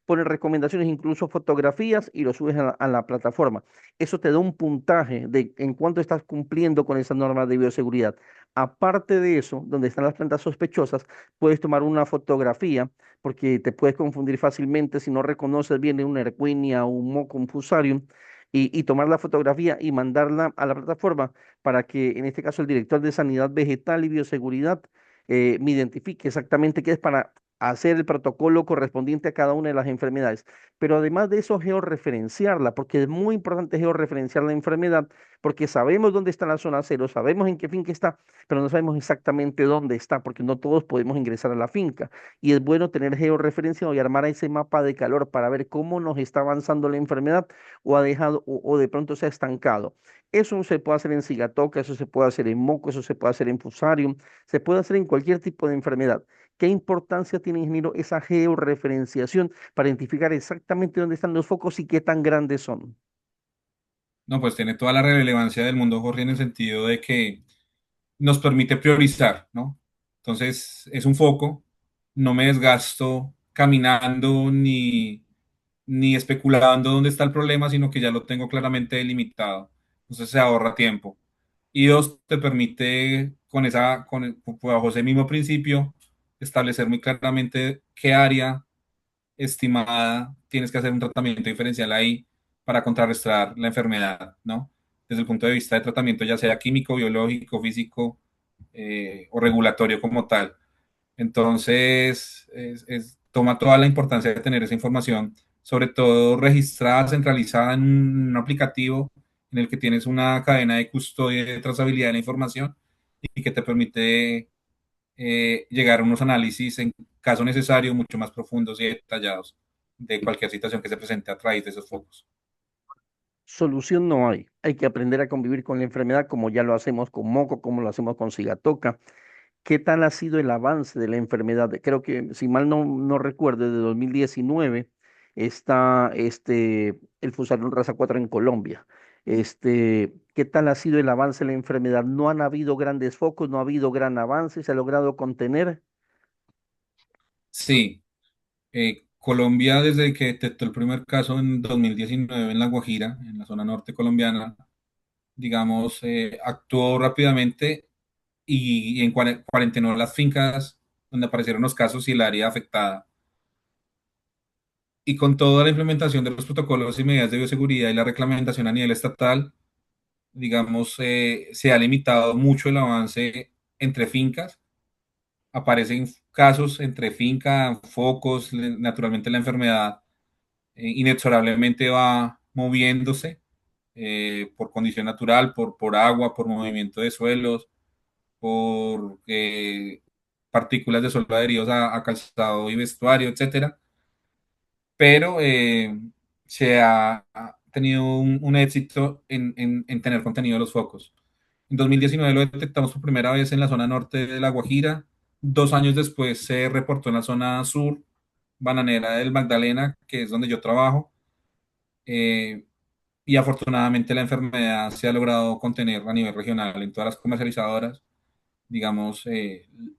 pones recomendaciones, incluso fotografías y lo subes a la plataforma. Eso te da un puntaje de en cuánto estás cumpliendo con esas normas de bioseguridad. Aparte de eso, donde están las plantas sospechosas, puedes tomar una fotografía porque te puedes confundir fácilmente si no reconoces bien una erquinia o un moco, un fusarium, y tomar la fotografía y mandarla a la plataforma para que en este caso el director de Sanidad Vegetal y Bioseguridad me identifique exactamente qué es para hacer el protocolo correspondiente a cada una de las enfermedades. Pero además de eso, georreferenciarla, porque es muy importante georreferenciar la enfermedad, porque sabemos dónde está la zona cero, sabemos en qué finca está, pero no sabemos exactamente dónde está, porque no todos podemos ingresar a la finca. Y es bueno tener georreferenciado y armar ese mapa de calor para ver cómo nos está avanzando la enfermedad o ha dejado o de pronto se ha estancado. Eso se puede hacer en cigatoca, eso se puede hacer en moco, eso se puede hacer en fusarium, se puede hacer en cualquier tipo de enfermedad. ¿Qué importancia tiene, ingeniero, esa georreferenciación para identificar exactamente dónde están los focos y qué tan grandes son? No, pues tiene toda la relevancia del mundo, Jorge, en el sentido de que nos permite priorizar, ¿no? Entonces, es un foco, no me desgasto caminando ni especulando dónde está el problema, sino que ya lo tengo claramente delimitado. Entonces se ahorra tiempo. Y dos, te permite bajo ese mismo principio, establecer muy claramente qué área estimada tienes que hacer un tratamiento diferencial ahí para contrarrestar la enfermedad, ¿no? Desde el punto de vista de tratamiento, ya sea químico, biológico, físico, o regulatorio como tal. Entonces, toma toda la importancia de tener esa información, sobre todo registrada, centralizada en un aplicativo en el que tienes una cadena de custodia y de trazabilidad de la información y que te permite llegar a unos análisis en caso necesario mucho más profundos y detallados de cualquier situación que se presente a través de esos focos. Solución no hay. Hay que aprender a convivir con la enfermedad como ya lo hacemos con moco, como lo hacemos con cigatoca. ¿Qué tal ha sido el avance de la enfermedad? Creo que, si mal no recuerdo, desde 2019 está el Fusarium raza 4 en Colombia. ¿Qué tal ha sido el avance de la enfermedad? No han habido grandes focos, no ha habido gran avance, se ha logrado contener. Sí, Colombia, desde que detectó el primer caso en 2019 en La Guajira, en la zona norte colombiana, digamos, actuó rápidamente y cuarentenó las fincas donde aparecieron los casos y el área afectada. Y con toda la implementación de los protocolos y medidas de bioseguridad y la reglamentación a nivel estatal, digamos, se ha limitado mucho el avance entre fincas. Aparecen casos entre finca, focos, naturalmente la enfermedad inexorablemente va moviéndose por condición natural, por agua, por movimiento de suelos, por partículas de suelo adheridos a calzado y vestuario, etcétera. Pero se ha tenido un éxito en tener contenido de los focos. En 2019 lo detectamos por primera vez en la zona norte de La Guajira. 2 años después se reportó en la zona sur bananera del Magdalena, que es donde yo trabajo. Eh, y afortunadamente la enfermedad se ha logrado contener a nivel regional en todas las comercializadoras. Digamos,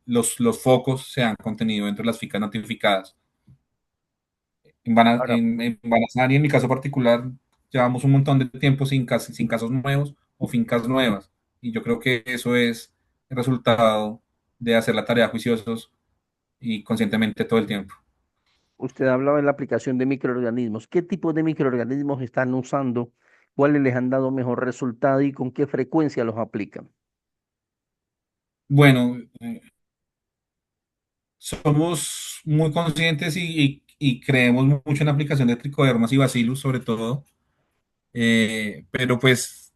los focos se han contenido dentro de las ficas notificadas. Ahora, En Banasari, en mi caso particular, llevamos un montón de tiempo sin casos nuevos o fincas nuevas. Y yo creo que eso es el resultado de hacer la tarea juiciosos y conscientemente todo el tiempo. usted hablaba de la aplicación de microorganismos. ¿Qué tipo de microorganismos están usando? ¿Cuáles les han dado mejor resultado y con qué frecuencia los aplican? Bueno, somos muy conscientes y creemos mucho en la aplicación de tricodermas y bacillus, sobre todo, pero pues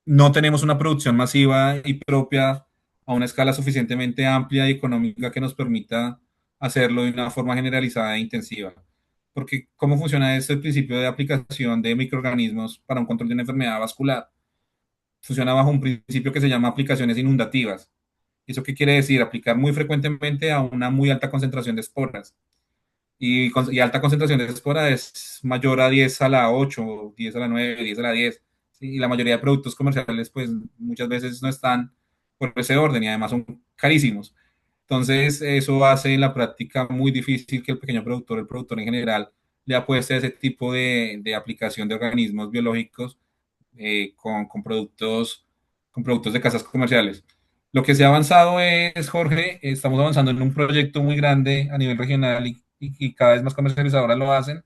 no tenemos una producción masiva y propia a una escala suficientemente amplia y económica que nos permita hacerlo de una forma generalizada e intensiva. Porque ¿cómo funciona este principio de aplicación de microorganismos para un control de una enfermedad vascular? funciona bajo un principio que se llama aplicaciones inundativas. ¿Eso qué quiere decir? Aplicar muy frecuentemente a una muy alta concentración de esporas. Y alta concentración de espora es mayor a 10 a la 8, 10 a la 9, 10 a la 10. ¿Sí? Y la mayoría de productos comerciales, pues muchas veces no están por ese orden y además son carísimos. Entonces, eso hace en la práctica muy difícil que el pequeño productor, el productor en general, le apueste a ese tipo de aplicación de organismos biológicos con productos de casas comerciales. Lo que se ha avanzado es, Jorge, estamos avanzando en un proyecto muy grande a nivel regional y cada vez más comercializadoras lo hacen,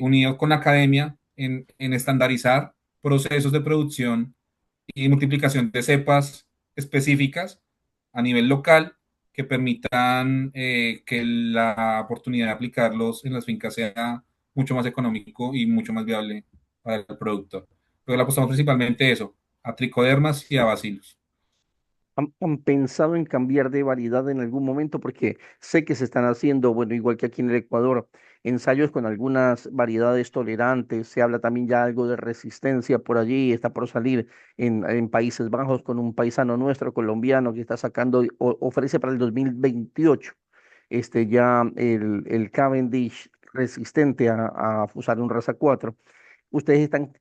unido con la academia en estandarizar procesos de producción y multiplicación de cepas específicas a nivel local que permitan que la oportunidad de aplicarlos en las fincas sea mucho más económico y mucho más viable para el productor. Pero le apostamos principalmente eso, a tricodermas y a bacilos. ¿Han pensado en cambiar de variedad en algún momento? Porque sé que se están haciendo, bueno, igual que aquí en el Ecuador, ensayos con algunas variedades tolerantes. Se habla también ya algo de resistencia por allí. Está por salir en Países Bajos con un paisano nuestro, colombiano, que está sacando, ofrece para el 2028 ya el Cavendish resistente a Fusarium raza 4.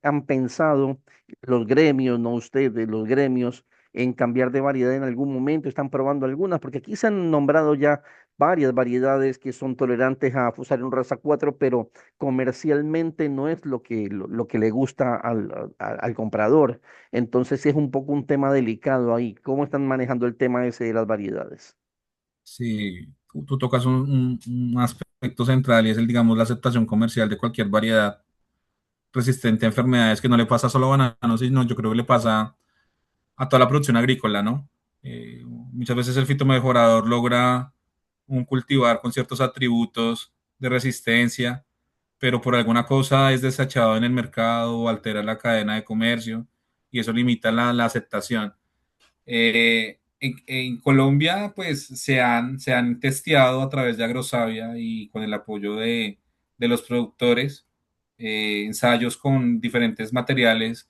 Han pensado, los gremios, no ustedes, los gremios, en cambiar de variedad en algún momento, están probando algunas, porque aquí se han nombrado ya varias variedades que son tolerantes a Fusarium raza 4, pero comercialmente no es lo que le gusta al comprador. Entonces sí es un poco un tema delicado ahí. ¿Cómo están manejando el tema ese de las variedades? Sí, tú tocas un aspecto central y es el, digamos, la aceptación comercial de cualquier variedad resistente a enfermedades que no le pasa solo a bananos, sino yo creo que le pasa a toda la producción agrícola, ¿no? Muchas veces el fitomejorador logra un cultivar con ciertos atributos de resistencia, pero por alguna cosa es desechado en el mercado o altera la cadena de comercio y eso limita la aceptación. En Colombia, pues se han testeado a través de Agrosavia y con el apoyo de los productores, ensayos con diferentes materiales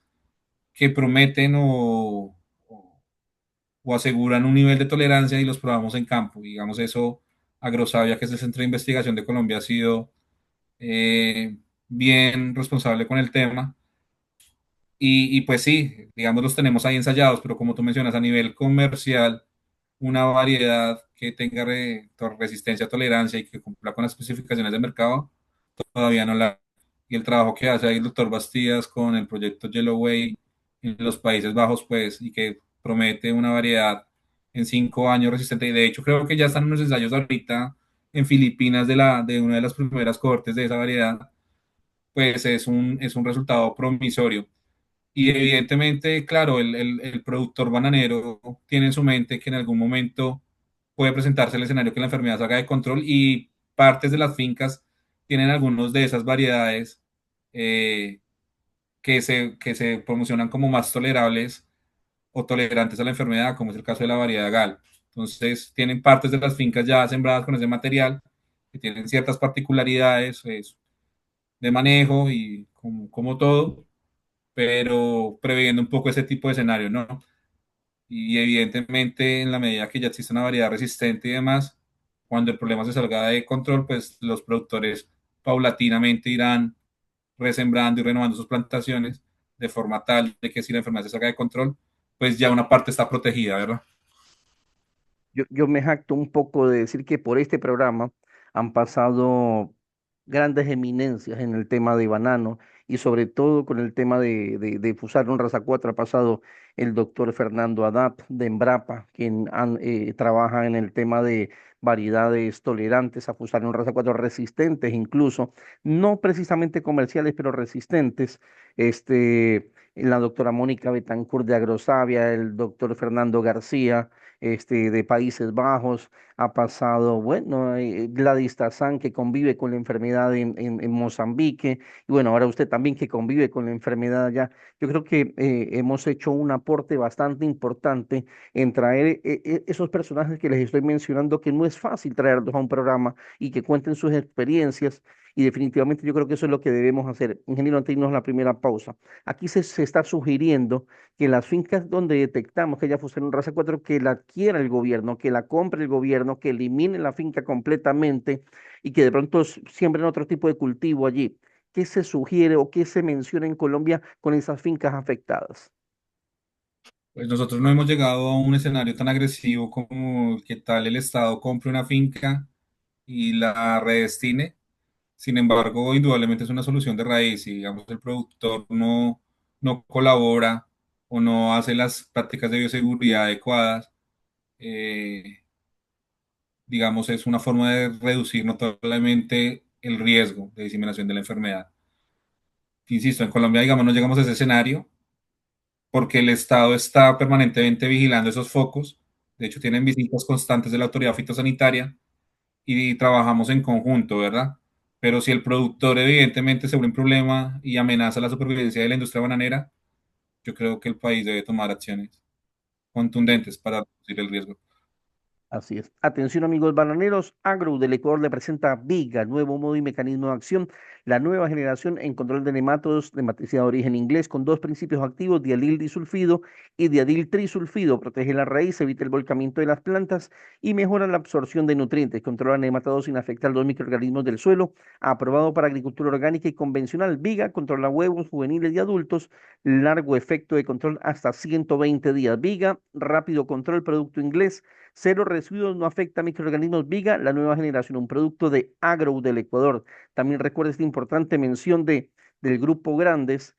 que prometen o aseguran un nivel de tolerancia y los probamos en campo. Digamos eso, Agrosavia, que es el Centro de Investigación de Colombia, ha sido eh, bien responsable con el tema. Y pues sí, digamos los tenemos ahí ensayados, pero como tú mencionas, a nivel comercial, una variedad que tenga resistencia, tolerancia y que cumpla con las especificaciones de mercado, todavía no la. Y el trabajo que hace ahí el doctor Bastías con el proyecto Yellowway en los Países Bajos, pues, y que promete una variedad en 5 años resistente. Y de hecho, creo que ya están unos ensayos ahorita en Filipinas de una de las primeras cohortes de esa variedad, pues es un resultado promisorio. Y evidentemente, claro, el productor bananero tiene en su mente que en algún momento puede presentarse el escenario que la enfermedad salga de control y partes de las fincas tienen algunos de esas variedades eh, que se promocionan como más tolerables o tolerantes a la enfermedad, como es el caso de la variedad GAL. Entonces, tienen partes de las fincas ya sembradas con ese material que tienen ciertas particularidades de manejo y como todo, pero previendo un poco ese tipo de escenario, ¿no? Y evidentemente, en la medida que ya existe una variedad resistente y demás, cuando el problema se salga de control, pues los productores paulatinamente irán resembrando y renovando sus plantaciones de forma tal de que si la enfermedad se salga de control, pues ya una parte está protegida, ¿verdad? Yo me jacto un poco de decir que por este programa han pasado grandes eminencias en el tema de banano y sobre todo con el tema de Fusarium raza 4 ha pasado el doctor Fernando Haddad de Embrapa, quien trabaja en el tema de variedades tolerantes a Fusarium raza 4, resistentes incluso, no precisamente comerciales, pero resistentes. La doctora Mónica Betancourt de Agrosavia, el doctor Fernando García de Países Bajos, ha pasado, bueno, Gladys Tarzán, que convive con la enfermedad en Mozambique, y bueno, ahora usted también que convive con la enfermedad allá. Yo creo que hemos hecho un aporte bastante importante en traer esos personajes que les estoy mencionando, que no es fácil traerlos a un programa y que cuenten sus experiencias y definitivamente yo creo que eso es lo que debemos hacer. Ingeniero, antes de irnos a la primera pausa, aquí se está sugiriendo que las fincas donde detectamos que haya fusión raza 4, que la adquiera el gobierno, que la compre el gobierno, que elimine la finca completamente y que de pronto siembren otro tipo de cultivo allí. ¿Qué se sugiere o qué se menciona en Colombia con esas fincas afectadas? Pues nosotros no hemos llegado a un escenario tan agresivo como que tal el Estado compre una finca y la redestine. Sin embargo, indudablemente es una solución de raíz. Si, digamos, el productor no colabora o no hace las prácticas de bioseguridad adecuadas, eh, digamos, es una forma de reducir notablemente el riesgo de diseminación de la enfermedad. Insisto, en Colombia, digamos, no llegamos a ese escenario porque el Estado está permanentemente vigilando esos focos. De hecho, tienen visitas constantes de la autoridad fitosanitaria y trabajamos en conjunto, ¿verdad? Pero si el productor evidentemente se vuelve un problema y amenaza la supervivencia de la industria bananera, yo creo que el país debe tomar acciones contundentes para reducir el riesgo. Así es. Atención amigos bananeros, Agro del Ecuador le presenta Viga, nuevo modo y mecanismo de acción, la nueva generación en control de nematodos de matricidad de origen inglés con dos principios activos, dialil disulfido y dialil trisulfido. Protege la raíz, evita el volcamiento de las plantas y mejora la absorción de nutrientes. Controla nematodos sin afectar los microorganismos del suelo. Aprobado para agricultura orgánica y convencional. Viga controla huevos juveniles y adultos. Largo efecto de control hasta 120 días. Viga, rápido control, producto inglés. Cero residuos, no afecta a microorganismos. Viga, la nueva generación, un producto de Agro del Ecuador. También recuerda esta importante mención del Grupo Grandes,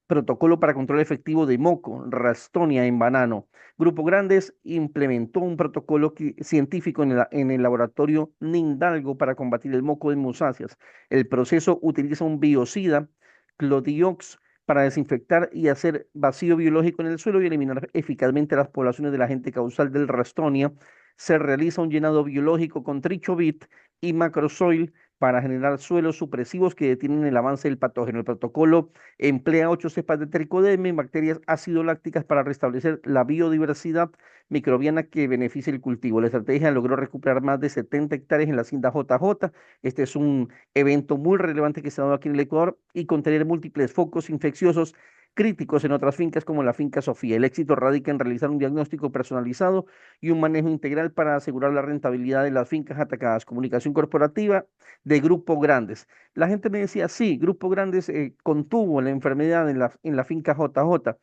protocolo para control efectivo de moco, Rastonia en banano. Grupo Grandes implementó un protocolo científico en el laboratorio Nindalgo para combatir el moco de musáceas. El proceso utiliza un biocida, Clodiox, para desinfectar y hacer vacío biológico en el suelo y eliminar eficazmente las poblaciones del agente causal del Rastonia. Se realiza un llenado biológico con trichovit y macrosoil para generar suelos supresivos que detienen el avance del patógeno. El protocolo emplea 8 cepas de tricoderma y bacterias acidolácticas para restablecer la biodiversidad microbiana que beneficia el cultivo. La estrategia logró recuperar más de 70 hectáreas en la hacienda JJ. Este es un evento muy relevante que se ha dado aquí en el Ecuador y contener múltiples focos infecciosos críticos en otras fincas como la finca Sofía. El éxito radica en realizar un diagnóstico personalizado y un manejo integral para asegurar la rentabilidad de las fincas atacadas. Comunicación corporativa de Grupo Grandes. La gente me decía, sí, Grupo Grandes contuvo la enfermedad en la finca JJ,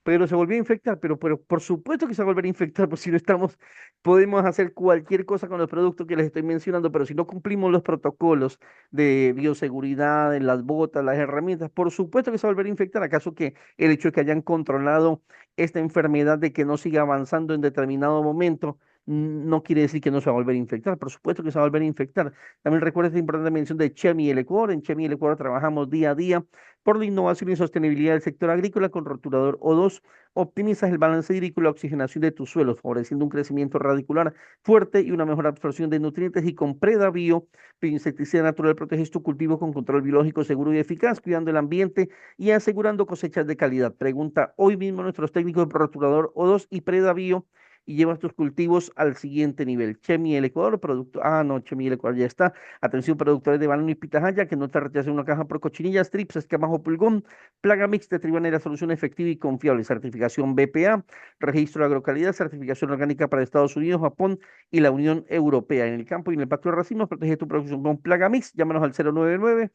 pero se volvió a infectar, pero por supuesto que se va a volver a infectar, pues si no estamos, podemos hacer cualquier cosa con los productos que les estoy mencionando, pero si no cumplimos los protocolos de bioseguridad, en las botas, las herramientas, por supuesto que se va a volver a infectar. ¿Acaso que el hecho de que hayan controlado esta enfermedad de que no siga avanzando en determinado momento no quiere decir que no se va a volver a infectar? Por supuesto que se va a volver a infectar. También recuerda esta importante mención de Chemi el Ecuador. En Chemi el Ecuador trabajamos día a día por la innovación y sostenibilidad del sector agrícola con rotulador O2. Optimizas el balance hídrico y la oxigenación de tus suelos, favoreciendo un crecimiento radicular fuerte y una mejor absorción de nutrientes. Y con Predabio, bioinsecticida natural, proteges tu cultivo con control biológico seguro y eficaz, cuidando el ambiente y asegurando cosechas de calidad. Pregunta hoy mismo a nuestros técnicos de rotulador O2 y Predabio y llevas tus cultivos al siguiente nivel. Chemi el Ecuador, producto. Ah, no, Chemi el Ecuador ya está. Atención, productores de banano y pitahaya, que no te rechacen una caja por cochinillas, trips, escamajo, pulgón, plaga mix de tribanera, solución efectiva y confiable. Certificación BPA, registro de agrocalidad, certificación orgánica para Estados Unidos, Japón y la Unión Europea. En el campo y en el pacto de racimos, protege tu producción con plaga mix. Llámanos al 099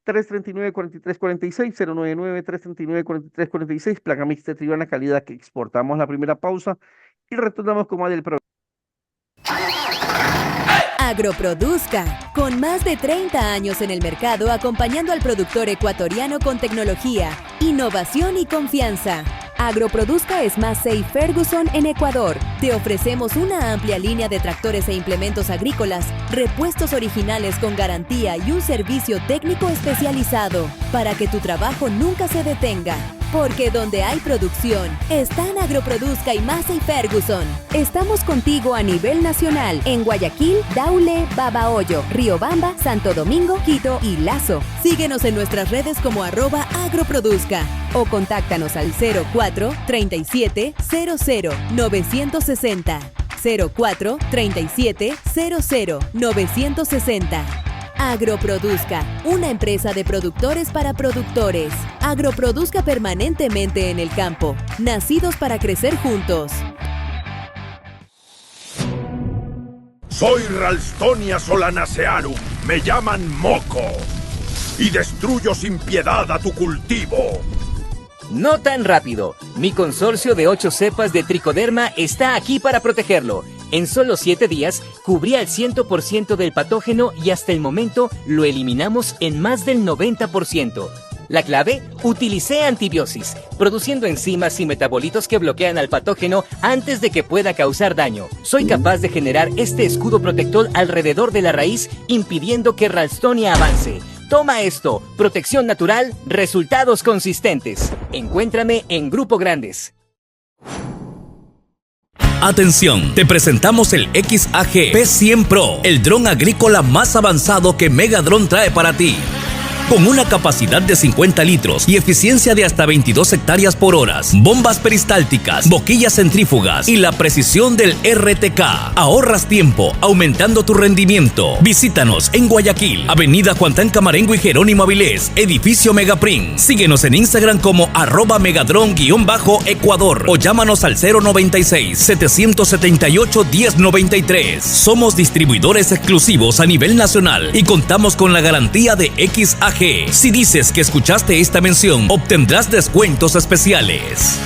339-4346, 099-339-4346, plaga mix de tribana, calidad que exportamos. La primera pausa y retornamos con más del programa. Agroproduzca, con más de 30 años en el mercado acompañando al productor ecuatoriano con tecnología, innovación y confianza. Agroproduzca es Massey Ferguson en Ecuador. Te ofrecemos una amplia línea de tractores e implementos agrícolas, repuestos originales con garantía y un servicio técnico especializado para que tu trabajo nunca se detenga. Porque donde hay producción, están Agroproduzca y Massey Ferguson. Estamos contigo a nivel nacional en Guayaquil, Daule, Babahoyo, Riobamba, Santo Domingo, Quito y Lazo. Síguenos en nuestras redes como @agroproduzca o contáctanos al 04 37 00 960. 04 37 00 960. Agroproduzca, una empresa de productores para productores. Agroproduzca permanentemente en el campo, nacidos para crecer juntos. Soy Ralstonia solanacearum, me llaman Moco, y destruyo sin piedad a tu cultivo. No tan rápido. Mi consorcio de 8 cepas de tricoderma está aquí para protegerlo. En solo 7 días, cubría el 100% del patógeno y hasta el momento lo eliminamos en más del 90%. La clave, utilicé antibiosis, produciendo enzimas y metabolitos que bloquean al patógeno antes de que pueda causar daño. Soy capaz de generar este escudo protector alrededor de la raíz, impidiendo que Ralstonia avance. Toma esto, protección natural, resultados consistentes. Encuéntrame en Grupo Grandes. Atención, te presentamos el XAG P100 Pro, el dron agrícola más avanzado que Megadron trae para ti. Con una capacidad de 50 litros y eficiencia de hasta 22 hectáreas por hora, bombas peristálticas, boquillas centrífugas y la precisión del RTK. Ahorras tiempo, aumentando tu rendimiento. Visítanos en Guayaquil, Avenida Juan Tanca Marengo y Jerónimo Avilés, edificio Megaprint. Síguenos en Instagram como @megadron_Ecuador o llámanos al 096-778-1093. Somos distribuidores exclusivos a nivel nacional y contamos con la garantía de XAG. Si dices que escuchaste esta mención, obtendrás descuentos especiales.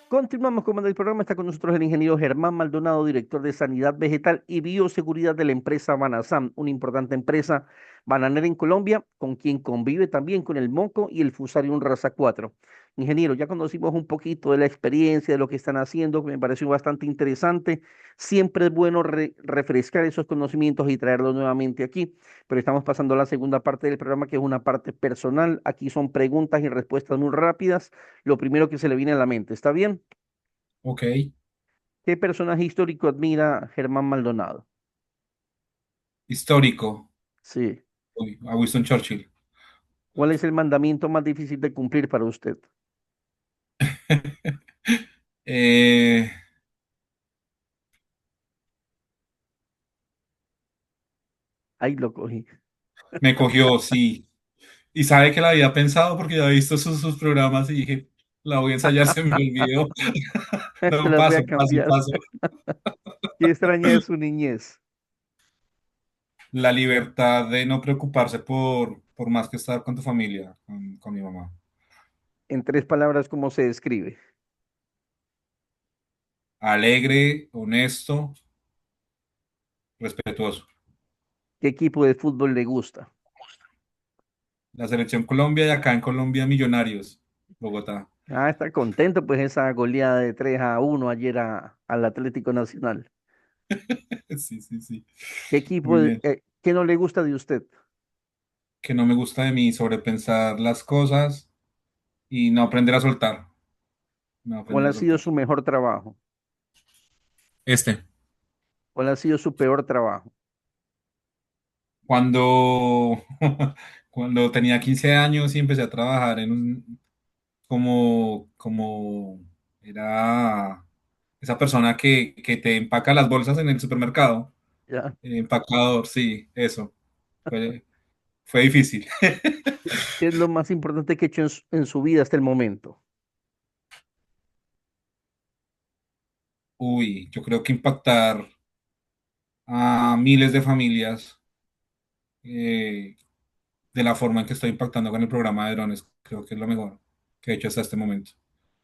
Continuamos con el programa. Está con nosotros el ingeniero Germán Maldonado, director de Sanidad Vegetal y Bioseguridad de la empresa Banasam, una importante empresa bananera en Colombia, con quien convive también con el Moco y el Fusarium raza 4. Ingeniero, ya conocimos un poquito de la experiencia, de lo que están haciendo, que me pareció bastante interesante. Siempre es bueno refrescar esos conocimientos y traerlos nuevamente aquí, pero estamos pasando a la segunda parte del programa, que es una parte personal. Aquí son preguntas y respuestas muy rápidas. Lo primero que se le viene a la mente, ¿está bien? Ok. ¿Qué personaje histórico admira Germán Maldonado? Histórico. Sí. Uy, a Winston Churchill. ¿Cuál es el mandamiento más difícil de cumplir para usted? Eh, Ahí lo cogí. Me cogió, sí. Y sabe que la había pensado porque ya había visto sus programas y dije, la voy a ensayar, se me olvidó. Se No, las voy a paso, paso, cambiar. paso. ¿Qué extraña de su niñez? La libertad de no preocuparse por más que estar con tu familia, con mi mamá. En 3 palabras, ¿cómo se describe? Alegre, honesto, respetuoso. ¿Qué equipo de fútbol le gusta? La selección Colombia y acá en Colombia Millonarios, Bogotá. Ah, está contento, pues esa goleada de 3-1 ayer al Atlético Nacional. Sí, sí, sí. ¿Qué equipo, Muy bien. qué no le gusta de usted? Que no me gusta de mí sobrepensar las cosas y no aprender a soltar. No ¿Cuál aprender ha a sido soltar. su mejor trabajo? Este. ¿Cuál ha sido su peor trabajo? Cuando, cuando tenía 15 años y empecé a trabajar como era esa persona que te empaca las bolsas en el supermercado. ¿Ya? Empacador, sí, eso. Fue, fue difícil. ¿Qué es lo más importante que ha hecho en su vida hasta el momento? Uy, yo creo que impactar a miles de familias eh, de la forma en que estoy impactando con el programa de drones, creo que es lo mejor que he hecho hasta este momento.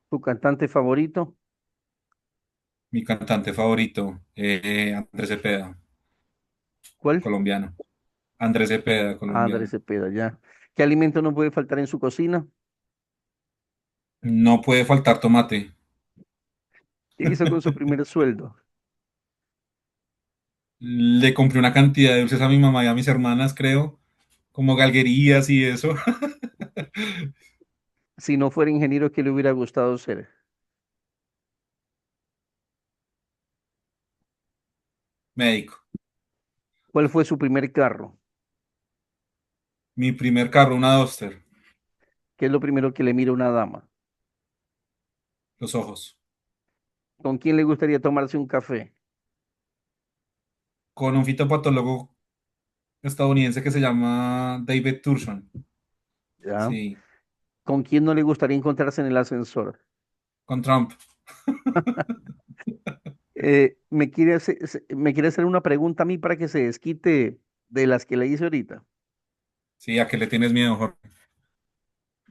¿Su cantante favorito? Mi cantante favorito, Andrés Cepeda, ¿Cuál? colombiano. Andrés Cepeda, Ah, Andrés colombiano. Cepeda, ya. ¿Qué alimento no puede faltar en su cocina? No puede faltar tomate. ¿Qué hizo con su primer sueldo? Le compré una cantidad de dulces a mi mamá y a mis hermanas, creo, como galguerías y eso. Si no fuera ingeniero, ¿qué le hubiera gustado ser? Médico. ¿Cuál fue su primer carro? Mi primer carro, una Duster. ¿Qué es lo primero que le mira una dama? Los ojos. ¿Con quién le gustaría tomarse un café? con un fitopatólogo estadounidense que se llama David Turson. ¿Ya? Sí, ¿Con quién no le gustaría encontrarse en el ascensor? con Trump. Me quiere hacer una pregunta a mí para que se desquite de las que le hice ahorita. Sí, ¿a qué le tienes miedo, Jorge?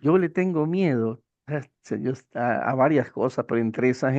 Yo le tengo miedo a varias cosas, pero entre esas,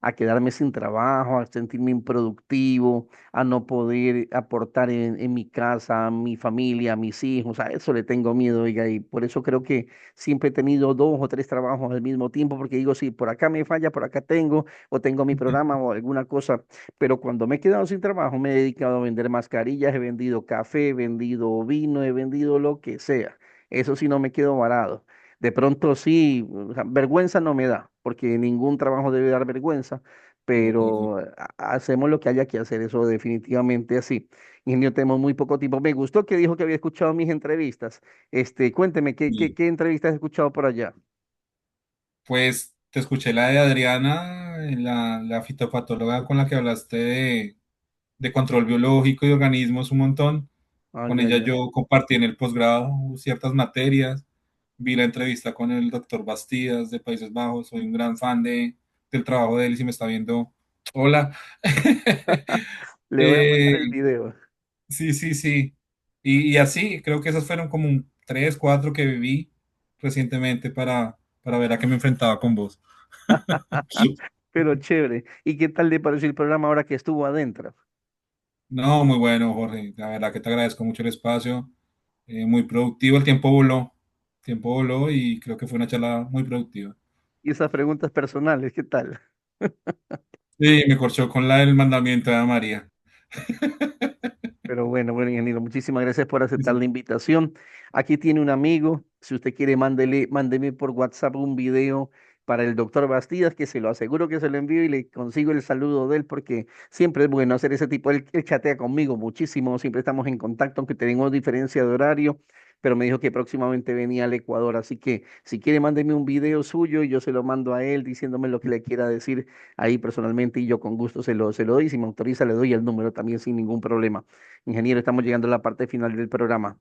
a quedarme sin trabajo, a sentirme improductivo, a no poder aportar en mi casa, a mi familia, a mis hijos. A eso le tengo miedo, oiga, y por eso creo que siempre he tenido 2 o 3 trabajos al mismo tiempo, porque digo, si por acá me falla, por acá tengo, o tengo mi programa o alguna cosa. Pero cuando me he quedado sin trabajo, me he dedicado a vender mascarillas, he vendido café, he vendido vino, he vendido lo que sea. Eso sí, no me quedo varado. De pronto sí, o sea, vergüenza no me da, porque ningún trabajo debe dar vergüenza, De acuerdo. pero hacemos lo que haya que hacer, eso definitivamente así. Ingeniero, tenemos muy poco tiempo. Me gustó que dijo que había escuchado mis entrevistas. Cuénteme, Sí. ¿qué entrevistas has escuchado por allá? Pues te escuché la de Adriana, la fitopatóloga con la que hablaste de control biológico y organismos un montón. Ay, Con ella ay, ay. yo compartí en el posgrado ciertas materias. Vi la entrevista con el doctor Bastidas de Países Bajos. Soy un gran fan del trabajo de él y si me está viendo, hola. Le voy a Eh, mandar el video. sí, sí, sí. Y así, creo que esas fueron como tres, cuatro que viví recientemente para ver a qué me enfrentaba con vos. Pero chévere. ¿Y qué tal le pareció el programa ahora que estuvo adentro? No, muy bueno, Jorge. La verdad que te agradezco mucho el espacio. Muy productivo. El tiempo voló y creo que fue una charla muy productiva. Y esas preguntas personales, ¿qué tal? Sí, me corchó con la del mandamiento de Ana María. Pero bueno, ingeniero, muchísimas gracias por Sí, aceptar sí. la invitación. Aquí tiene un amigo. Si usted quiere, mándeme por WhatsApp un video para el doctor Bastidas, que se lo aseguro que se lo envío y le consigo el saludo de él, porque siempre es bueno hacer ese tipo. Él chatea conmigo muchísimo, siempre estamos en contacto, aunque tenemos diferencia de horario, pero me dijo que próximamente venía al Ecuador. Así que si quiere, mándeme un video suyo y yo se lo mando a él diciéndome lo que le quiera decir ahí personalmente y yo con gusto se lo doy. Si me autoriza, le doy el número también sin ningún problema. Ingeniero, estamos llegando a la parte final del programa.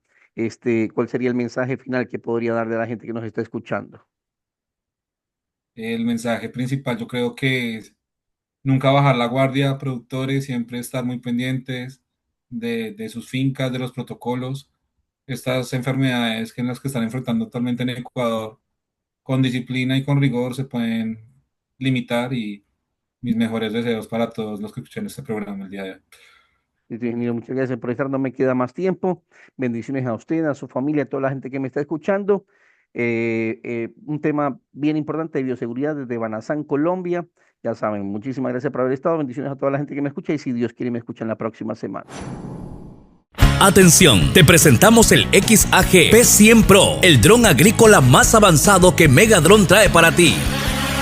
¿Cuál sería el mensaje final que podría darle a la gente que nos está escuchando? El mensaje principal yo creo que es nunca bajar la guardia, productores, siempre estar muy pendientes de sus fincas, de los protocolos. Estas enfermedades que en las que están enfrentando actualmente en Ecuador, con disciplina y con rigor se pueden limitar y mis mejores deseos para todos los que escuchen este programa el día de hoy. Ingeniero, muchas gracias por estar. No me queda más tiempo. Bendiciones a usted, a su familia, a toda la gente que me está escuchando. Un tema bien importante de bioseguridad desde Banazán, Colombia. Ya saben, muchísimas gracias por haber estado. Bendiciones a toda la gente que me escucha y si Dios quiere me escuchan la próxima semana. Atención, te presentamos el XAG P100 Pro, el dron agrícola más avanzado que Megadron trae para ti.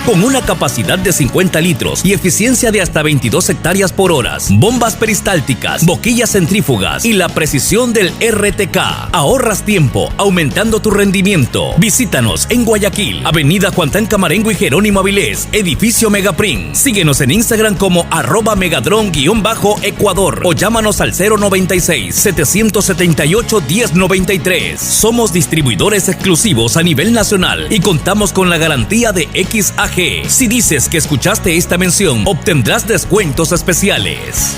Con una capacidad de 50 litros y eficiencia de hasta 22 hectáreas por hora, bombas peristálticas, boquillas centrífugas y la precisión del RTK. Ahorras tiempo, aumentando tu rendimiento. Visítanos en Guayaquil, Avenida Juan Tanca Marengo y Jerónimo Avilés, Edificio Megaprint. Síguenos en Instagram como @megadron_Ecuador o llámanos al 096-778-1093. Somos distribuidores exclusivos a nivel nacional y contamos con la garantía de XAG. Si dices que escuchaste esta mención, obtendrás descuentos especiales.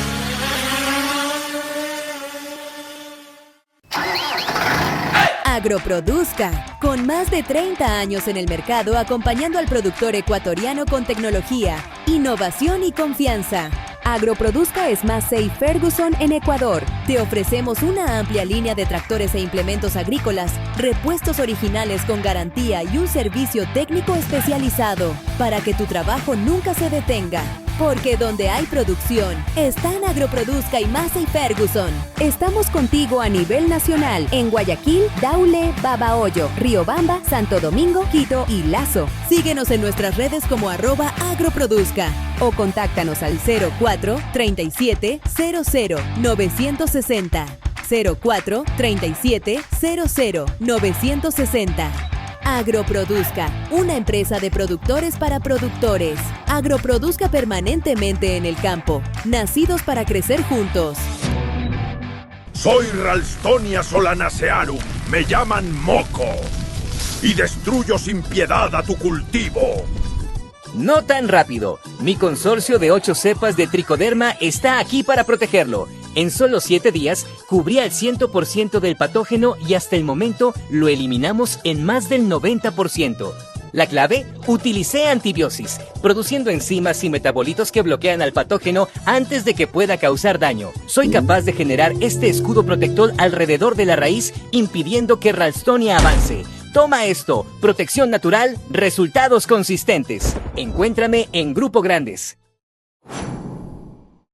Agroproduzca, con más de 30 años en el mercado acompañando al productor ecuatoriano con tecnología, innovación y confianza. Agroproduzca es Massey Ferguson en Ecuador. Te ofrecemos una amplia línea de tractores e implementos agrícolas, repuestos originales con garantía y un servicio técnico especializado para que tu trabajo nunca se detenga. Porque donde hay producción, están Agroproduzca y Massey Ferguson. Estamos contigo a nivel nacional en Guayaquil, Daule, Babahoyo, Riobamba, Santo Domingo, Quito y Lazo. Síguenos en nuestras redes como @agroproduzca o contáctanos al 04 37 00 960. 04 37 00 960. Agroproduzca, una empresa de productores para productores. Agroproduzca permanentemente en el campo, nacidos para crecer juntos. Soy Ralstonia solanacearum, me llaman Moco, y destruyo sin piedad a tu cultivo. No tan rápido. Mi consorcio de 8 cepas de tricoderma está aquí para protegerlo. En solo 7 días, cubría el 100% del patógeno y hasta el momento lo eliminamos en más del 90%. La clave, utilicé antibiosis, produciendo enzimas y metabolitos que bloquean al patógeno antes de que pueda causar daño. Soy capaz de generar este escudo protector alrededor de la raíz, impidiendo que Ralstonia avance. Toma esto, protección natural, resultados consistentes. Encuéntrame en Grupo Grandes.